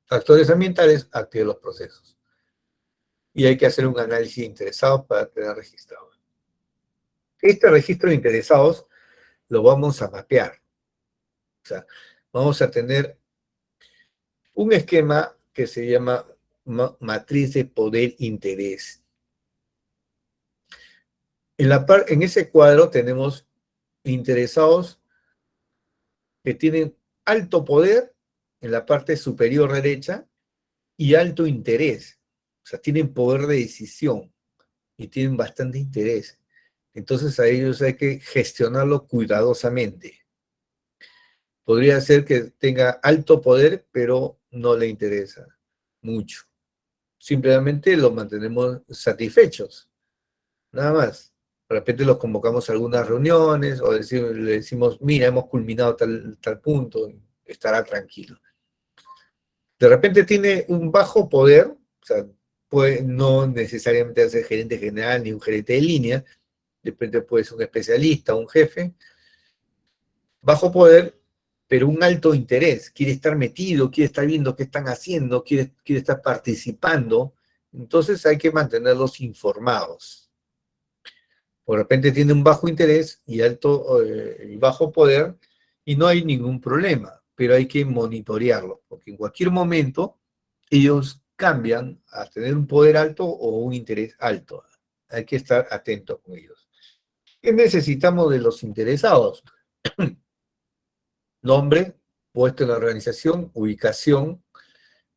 Factores ambientales, activar los procesos. Y hay que hacer un análisis de interesados para tener registrado. Este registro de interesados lo vamos a mapear. O sea, vamos a tener un esquema que se llama matriz de poder-interés. En ese cuadro tenemos interesados que tienen alto poder en la parte superior derecha y alto interés. O sea, tienen poder de decisión y tienen bastante interés. Entonces a ellos hay que gestionarlo cuidadosamente. Podría ser que tenga alto poder, pero no le interesa mucho. Simplemente los mantenemos satisfechos, nada más. De repente los convocamos a algunas reuniones o le decimos, mira, hemos culminado tal punto, estará tranquilo. De repente tiene un bajo poder, o sea, puede no necesariamente ser gerente general ni un gerente de línea, de repente puede ser un especialista, un jefe, bajo poder, pero un alto interés, quiere estar metido, quiere estar viendo qué están haciendo, quiere estar participando, entonces hay que mantenerlos informados. De repente tiene un bajo interés y bajo poder y no hay ningún problema, pero hay que monitorearlo, porque en cualquier momento ellos cambian a tener un poder alto o un interés alto. Hay que estar atentos con ellos. ¿Qué necesitamos de los interesados? Nombre, puesto en la organización, ubicación,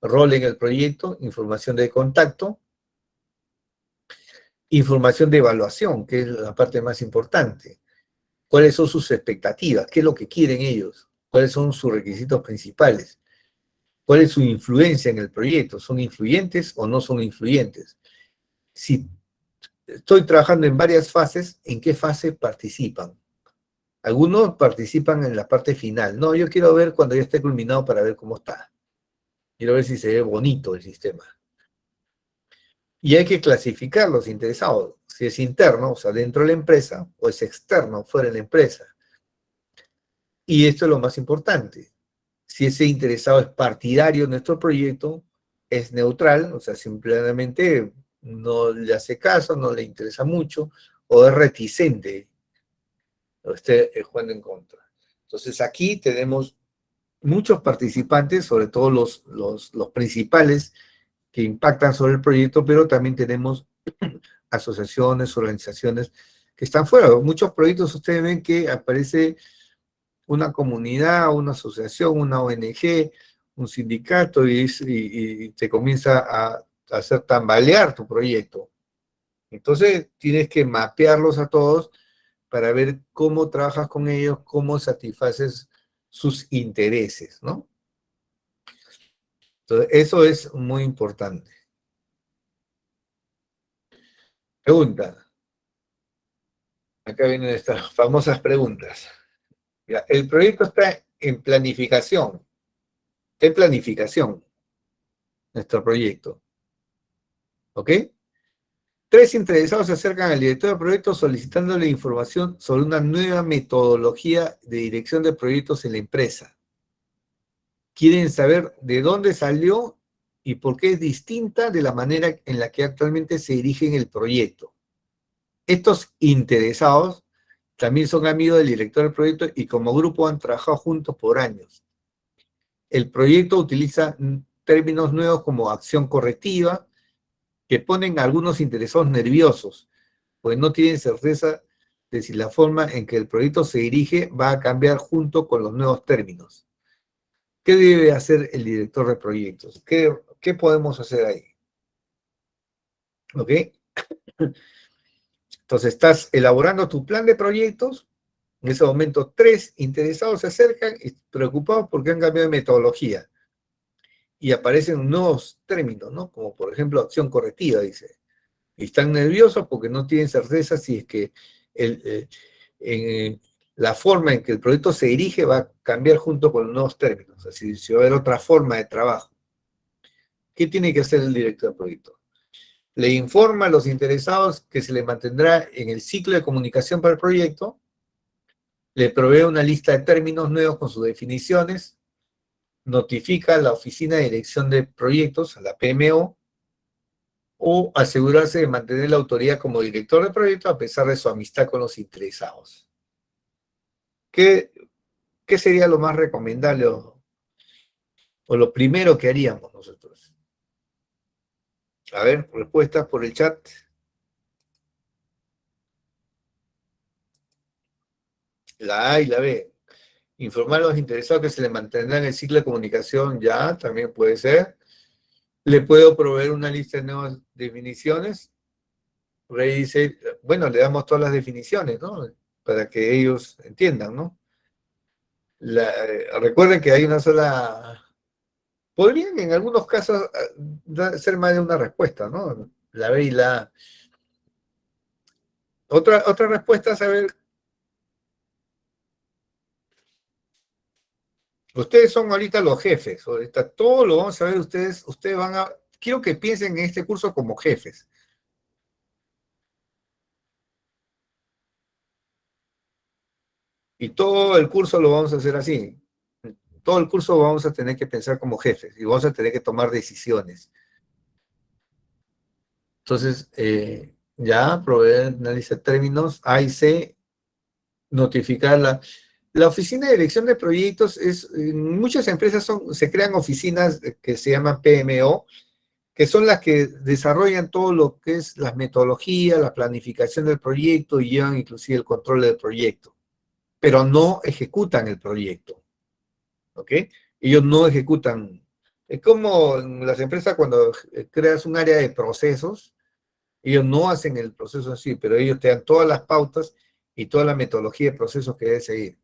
rol en el proyecto, información de contacto, información de evaluación, que es la parte más importante. ¿Cuáles son sus expectativas? ¿Qué es lo que quieren ellos? ¿Cuáles son sus requisitos principales? ¿Cuál es su influencia en el proyecto? ¿Son influyentes o no son influyentes? Si estoy trabajando en varias fases, ¿en qué fase participan? Algunos participan en la parte final. No, yo quiero ver cuando ya esté culminado para ver cómo está. Quiero ver si se ve bonito el sistema. Y hay que clasificar los interesados. Si es interno, o sea, dentro de la empresa, o es externo, fuera de la empresa. Y esto es lo más importante. Si ese interesado es partidario de nuestro proyecto, es neutral, o sea, simplemente no le hace caso, no le interesa mucho, o es reticente, o esté jugando en contra. Entonces aquí tenemos muchos participantes, sobre todo los principales que impactan sobre el proyecto, pero también tenemos asociaciones, organizaciones que están fuera. Muchos proyectos ustedes ven que aparece una comunidad, una asociación, una ONG, un sindicato y te comienza a hacer tambalear tu proyecto. Entonces tienes que mapearlos a todos para ver cómo trabajas con ellos, cómo satisfaces sus intereses, ¿no? Entonces, eso es muy importante. Pregunta. Acá vienen estas famosas preguntas. Ya, el proyecto está en planificación, nuestro proyecto. ¿Ok? Tres interesados se acercan al director de proyectos solicitándole información sobre una nueva metodología de dirección de proyectos en la empresa. Quieren saber de dónde salió y por qué es distinta de la manera en la que actualmente se dirigen el proyecto. Estos interesados también son amigos del director del proyecto y como grupo han trabajado juntos por años. El proyecto utiliza términos nuevos como acción correctiva, que ponen a algunos interesados nerviosos, pues no tienen certeza de si la forma en que el proyecto se dirige va a cambiar junto con los nuevos términos. ¿Qué debe hacer el director de proyectos? ¿Qué podemos hacer ahí? ¿Ok? Entonces estás elaborando tu plan de proyectos. En ese momento, tres interesados se acercan y preocupados porque han cambiado de metodología. Y aparecen nuevos términos, ¿no? Como por ejemplo acción correctiva, dice. Y están nerviosos porque no tienen certeza si es que la forma en que el proyecto se dirige va a cambiar junto con los nuevos términos. O sea, si va a haber otra forma de trabajo. ¿Qué tiene que hacer el director del proyecto? Le informa a los interesados que se le mantendrá en el ciclo de comunicación para el proyecto, le provee una lista de términos nuevos con sus definiciones, notifica a la Oficina de Dirección de Proyectos, a la PMO, o asegurarse de mantener la autoridad como director de proyecto a pesar de su amistad con los interesados. ¿Qué, qué sería lo más recomendable o lo primero que haríamos nosotros? A ver, respuestas por el chat. La A y la B. Informar a los interesados que se les mantendrá en el ciclo de comunicación, ya, también puede ser. Le puedo proveer una lista de nuevas definiciones. Rey dice, bueno, le damos todas las definiciones, ¿no? Para que ellos entiendan, ¿no? Recuerden que hay una sola... Podrían en algunos casos ser más de una respuesta, ¿no? La B y la A. Otra respuesta, a saber, Ustedes son ahorita los jefes, ahorita todo lo vamos a ver ustedes van a, quiero que piensen en este curso como jefes. Y todo el curso lo vamos a hacer así. Todo el curso vamos a tener que pensar como jefes y vamos a tener que tomar decisiones. Entonces, ya, proveer, análisis de términos, A y C, notificar la oficina de dirección de proyectos en muchas empresas se crean oficinas que se llaman PMO, que son las que desarrollan todo lo que es las metodologías, la planificación del proyecto y llevan inclusive el control del proyecto, pero no ejecutan el proyecto, ¿ok? Ellos no ejecutan. Es como en las empresas cuando creas un área de procesos, ellos no hacen el proceso así, pero ellos te dan todas las pautas y toda la metodología de procesos que debes seguir.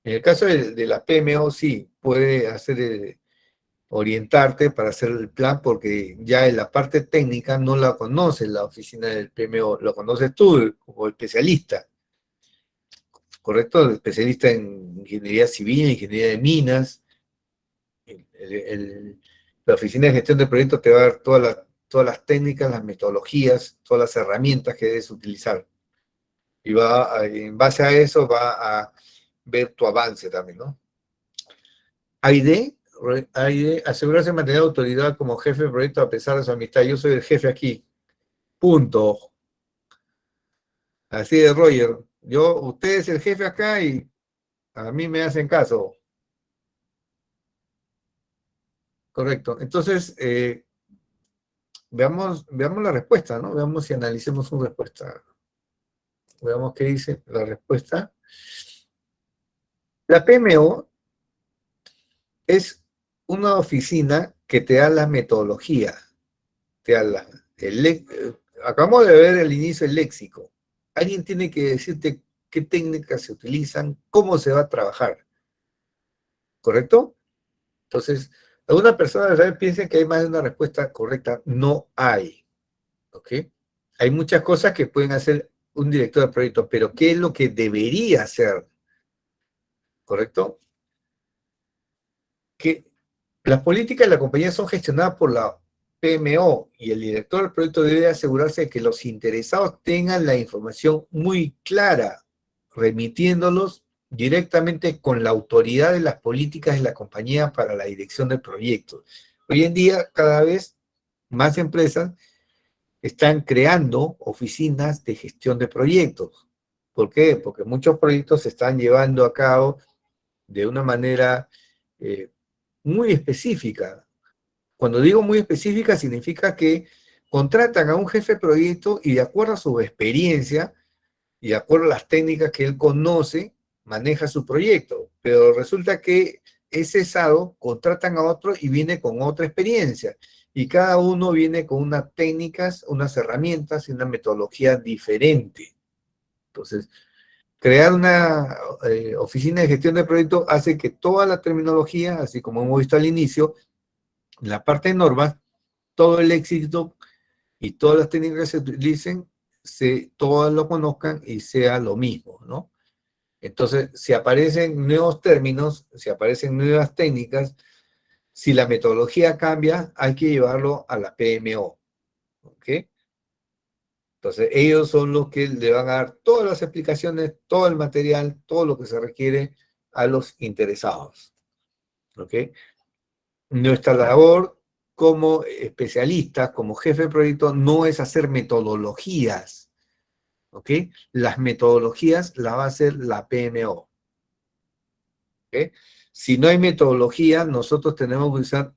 En el caso de la PMO, sí, puede orientarte para hacer el plan, porque ya en la parte técnica no la conoce la oficina del PMO, lo conoces tú como especialista, ¿correcto? Especialista en ingeniería civil, ingeniería de minas. La oficina de gestión de proyectos te va a dar todas las técnicas, las metodologías, todas las herramientas que debes utilizar. Y en base a eso va a ver tu avance también, ¿no? AID, asegurarse de mantener autoridad como jefe de proyecto a pesar de su amistad. Yo soy el jefe aquí. Punto. Así de Roger. Usted es el jefe acá y a mí me hacen caso. Correcto. Entonces, veamos la respuesta, ¿no? Veamos si analicemos una respuesta. Veamos qué dice la respuesta. La PMO es una oficina que te da la metodología, te da acabamos de ver al inicio el léxico. Alguien tiene que decirte qué técnicas se utilizan, cómo se va a trabajar, ¿correcto? Entonces, alguna persona de repente piensa que hay más de una respuesta correcta. No hay, ¿ok? Hay muchas cosas que pueden hacer un director de proyecto, pero ¿qué es lo que debería hacer? ¿Correcto? Que las políticas de la compañía son gestionadas por la PMO y el director del proyecto debe asegurarse de que los interesados tengan la información muy clara, remitiéndolos directamente con la autoridad de las políticas de la compañía para la dirección del proyecto. Hoy en día, cada vez más empresas están creando oficinas de gestión de proyectos. ¿Por qué? Porque muchos proyectos se están llevando a cabo de una manera muy específica. Cuando digo muy específica, significa que contratan a un jefe de proyecto y de acuerdo a su experiencia y de acuerdo a las técnicas que él conoce, maneja su proyecto. Pero resulta que es cesado, contratan a otro y viene con otra experiencia. Y cada uno viene con unas técnicas, unas herramientas y una metodología diferente. Entonces, crear una oficina de gestión de proyectos hace que toda la terminología, así como hemos visto al inicio, la parte de normas, todo el éxito y todas las técnicas que se utilicen, todas lo conozcan y sea lo mismo, ¿no? Entonces, si aparecen nuevos términos, si aparecen nuevas técnicas, si la metodología cambia, hay que llevarlo a la PMO, ¿ok? Entonces, ellos son los que le van a dar todas las explicaciones, todo el material, todo lo que se requiere a los interesados, ¿ok? Nuestra labor como especialistas, como jefe de proyecto, no es hacer metodologías, ¿ok? Las metodologías las va a hacer la PMO, ¿ok? Si no hay metodología, nosotros tenemos que usar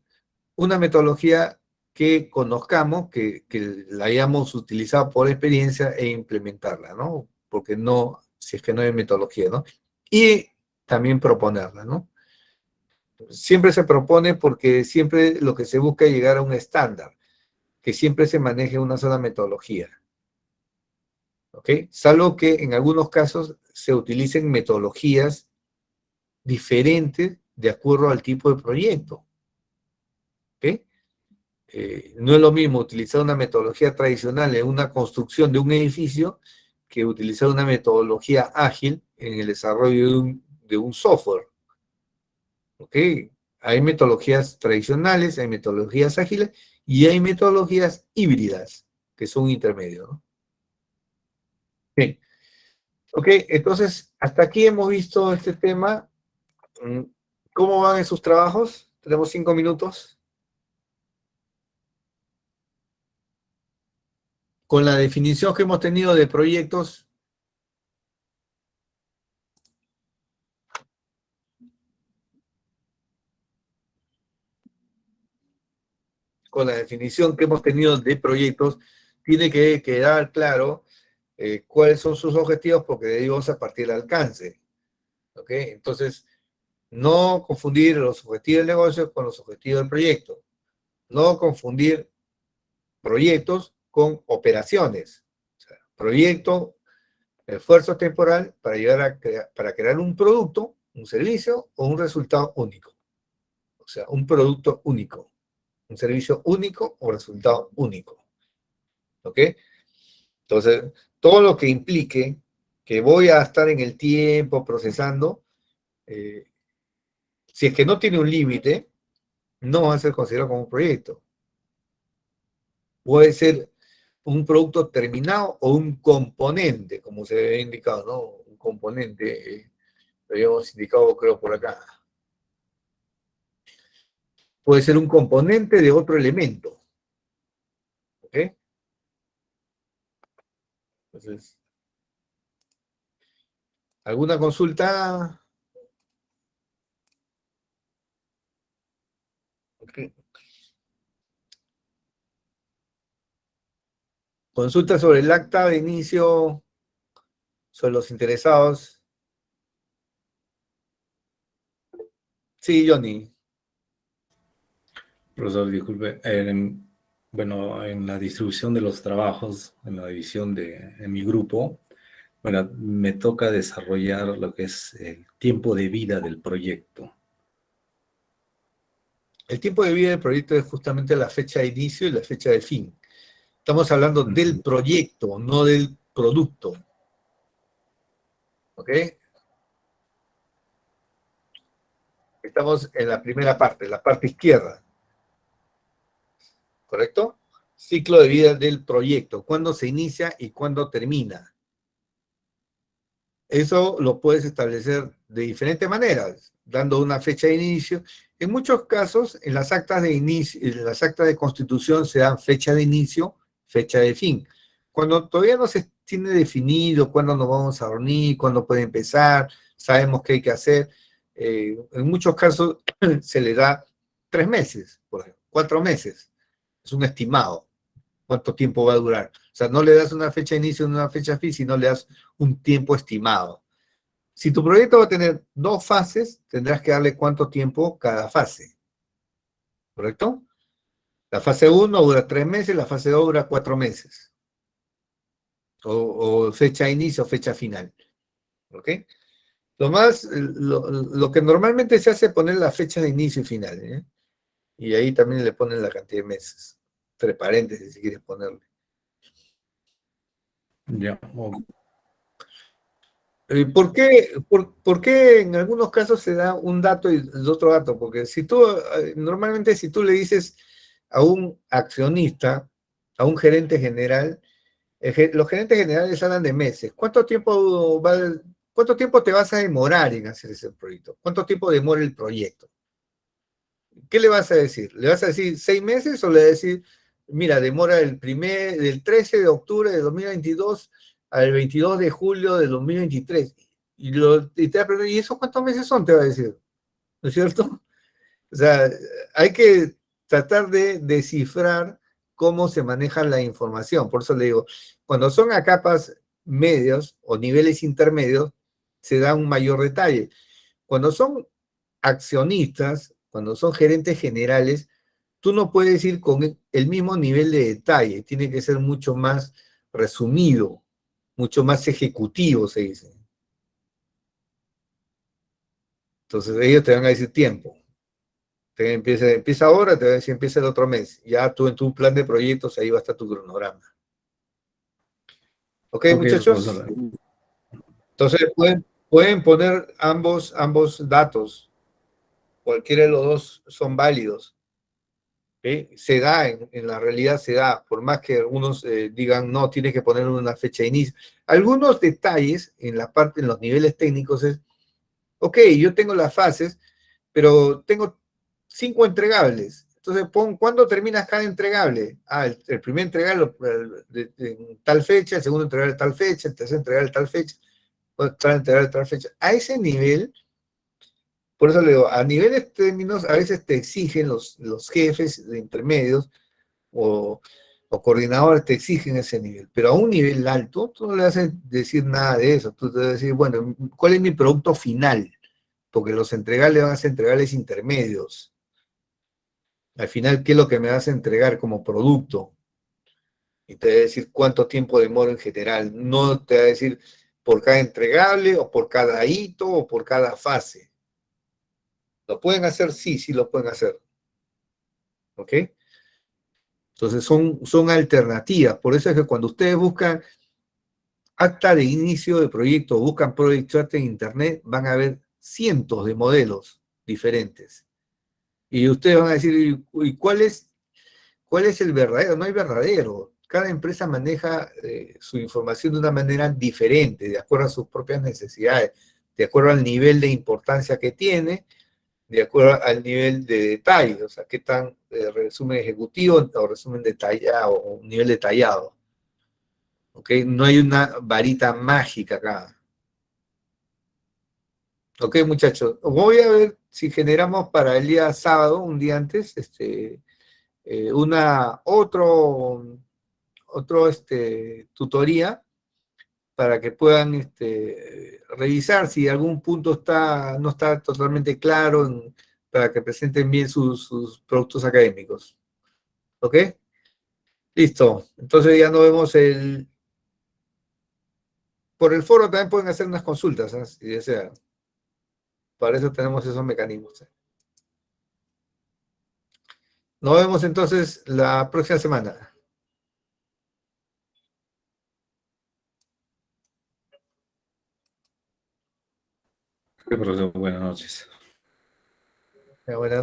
una metodología que conozcamos, que la hayamos utilizado por experiencia e implementarla, ¿no? Porque no, si es que no hay metodología, ¿no? Y también proponerla, ¿no? Siempre se propone porque siempre lo que se busca es llegar a un estándar, que siempre se maneje una sola metodología. ¿Ok? Salvo que en algunos casos se utilicen metodologías diferentes de acuerdo al tipo de proyecto. ¿Ok? No es lo mismo utilizar una metodología tradicional en una construcción de un edificio que utilizar una metodología ágil en el desarrollo de un software. ¿Ok? Hay metodologías tradicionales, hay metodologías ágiles y hay metodologías híbridas, que son intermedios, ¿no? Bien. Ok, entonces, hasta aquí hemos visto este tema. ¿Cómo van en sus trabajos? Tenemos 5 minutos. Con la definición que hemos tenido de proyectos, con la definición que hemos tenido de proyectos, tiene que quedar claro cuáles son sus objetivos, porque de ahí vamos a partir del alcance. ¿Ok? Entonces, no confundir los objetivos del negocio con los objetivos del proyecto. No confundir proyectos con operaciones. O sea, proyecto, esfuerzo temporal para llegar a para crear un producto, un servicio o un resultado único. O sea, un producto único, un servicio único o resultado único. ¿Ok? Entonces, todo lo que implique que voy a estar en el tiempo procesando, si es que no tiene un límite, no va a ser considerado como un proyecto. Puede ser un producto terminado o un componente, como se ha indicado, ¿no? Un componente, lo habíamos indicado creo por acá. Puede ser un componente de otro elemento. ¿Ok? Entonces, ¿alguna consulta? Okay. Consulta sobre el acta de inicio, sobre los interesados. Sí, Johnny. Profesor, disculpe. Bueno, en la distribución de los trabajos, en la división en mi grupo, bueno, me toca desarrollar lo que es el tiempo de vida del proyecto. El tiempo de vida del proyecto es justamente la fecha de inicio y la fecha de fin. Estamos hablando del proyecto, no del producto. ¿Ok? Estamos en la primera parte, la parte izquierda. ¿Correcto? Ciclo de vida del proyecto. ¿Cuándo se inicia y cuándo termina? Eso lo puedes establecer de diferentes maneras, dando una fecha de inicio. En muchos casos, en las actas de inicio, en las actas de constitución se dan fecha de inicio, fecha de fin. Cuando todavía no se tiene definido cuándo nos vamos a reunir, cuándo puede empezar, sabemos qué hay que hacer, en muchos casos se le da 3 meses, por ejemplo, 4 meses. Es un estimado cuánto tiempo va a durar. O sea, no le das una fecha de inicio ni una fecha fin, sino le das un tiempo estimado. Si tu proyecto va a tener 2 fases, tendrás que darle cuánto tiempo cada fase. ¿Correcto? La fase 1 dura 3 meses, la fase 2 dura 4 meses. O fecha de inicio, fecha final. ¿Ok? Lo que normalmente se hace es poner la fecha de inicio y final. ¿Eh? Y ahí también le ponen la cantidad de meses. Entre paréntesis, si quieres ponerle. Ya. ¿Por qué en algunos casos se da un dato y el otro dato? Porque si tú, normalmente si tú le dices a un accionista, a un gerente general, los gerentes generales hablan de meses. ¿Cuánto tiempo te vas a demorar en hacer ese proyecto? ¿Cuánto tiempo demora el proyecto? ¿Qué le vas a decir? ¿Le vas a decir 6 meses o le vas a decir, mira, demora del 13 de octubre de 2022 al 22 de julio de 2023? Y te va a preguntar, ¿y eso cuántos meses son? Te va a decir, ¿no es cierto? O sea, hay que tratar de descifrar cómo se maneja la información. Por eso le digo, cuando son a capas medios o niveles intermedios, se da un mayor detalle. Cuando son accionistas, cuando son gerentes generales, tú no puedes ir con el mismo nivel de detalle, tiene que ser mucho más resumido, mucho más ejecutivo, se dice. Entonces ellos te van a decir tiempo. Empieza ahora, te van a decir empieza el otro mes. Ya tú en tu plan de proyectos, ahí va a estar tu cronograma. ¿Ok, Ok, muchachos? profesor. Entonces pueden poner ambos datos. cualquiera de los dos son válidos. ¿Ok? Se da, en la realidad se da, por más que algunos digan, no, tienes que poner una fecha de inicio. Algunos detalles en la parte, en los niveles técnicos es, ok, yo tengo las fases, pero tengo 5 entregables. Entonces, ¿cuándo terminas cada entregable? Ah, el primer entregable en tal fecha, el segundo entregable tal fecha, el tercer entregable tal fecha, el cuarto entregable tal fecha. A ese nivel, por eso le digo, a niveles términos, a veces te exigen los jefes de intermedios o coordinadores te exigen ese nivel, pero a un nivel alto, tú no le vas a decir nada de eso. Tú te vas a decir, bueno, ¿cuál es mi producto final? Porque los entregables van a ser entregables intermedios. Al final, ¿qué es lo que me vas a entregar como producto? Y te va a decir cuánto tiempo demora en general. No te va a decir por cada entregable, o por cada hito, o por cada fase. ¿Lo pueden hacer? Sí, sí lo pueden hacer. ¿Ok? Entonces son alternativas. Por eso es que cuando ustedes buscan acta de inicio de proyecto, buscan Project Chart en Internet, van a ver cientos de modelos diferentes. Y ustedes van a decir, ¿y cuál es el verdadero? No hay verdadero. Cada empresa maneja su información de una manera diferente, de acuerdo a sus propias necesidades, de acuerdo al nivel de importancia que tiene, de acuerdo al nivel de detalle, o sea, qué tan resumen ejecutivo o resumen detallado, o un nivel detallado. ¿Ok? No hay una varita mágica acá. Ok, muchachos, voy a ver si generamos para el día sábado, un día antes, una tutoría para que puedan revisar si algún punto no está totalmente claro, para que presenten bien sus productos académicos. ¿Ok? Listo. Entonces ya nos vemos por el foro también pueden hacer unas consultas, ¿eh? Si desean. Para eso tenemos esos mecanismos. Nos vemos entonces la próxima semana. Profesor, buenas noches. Buenas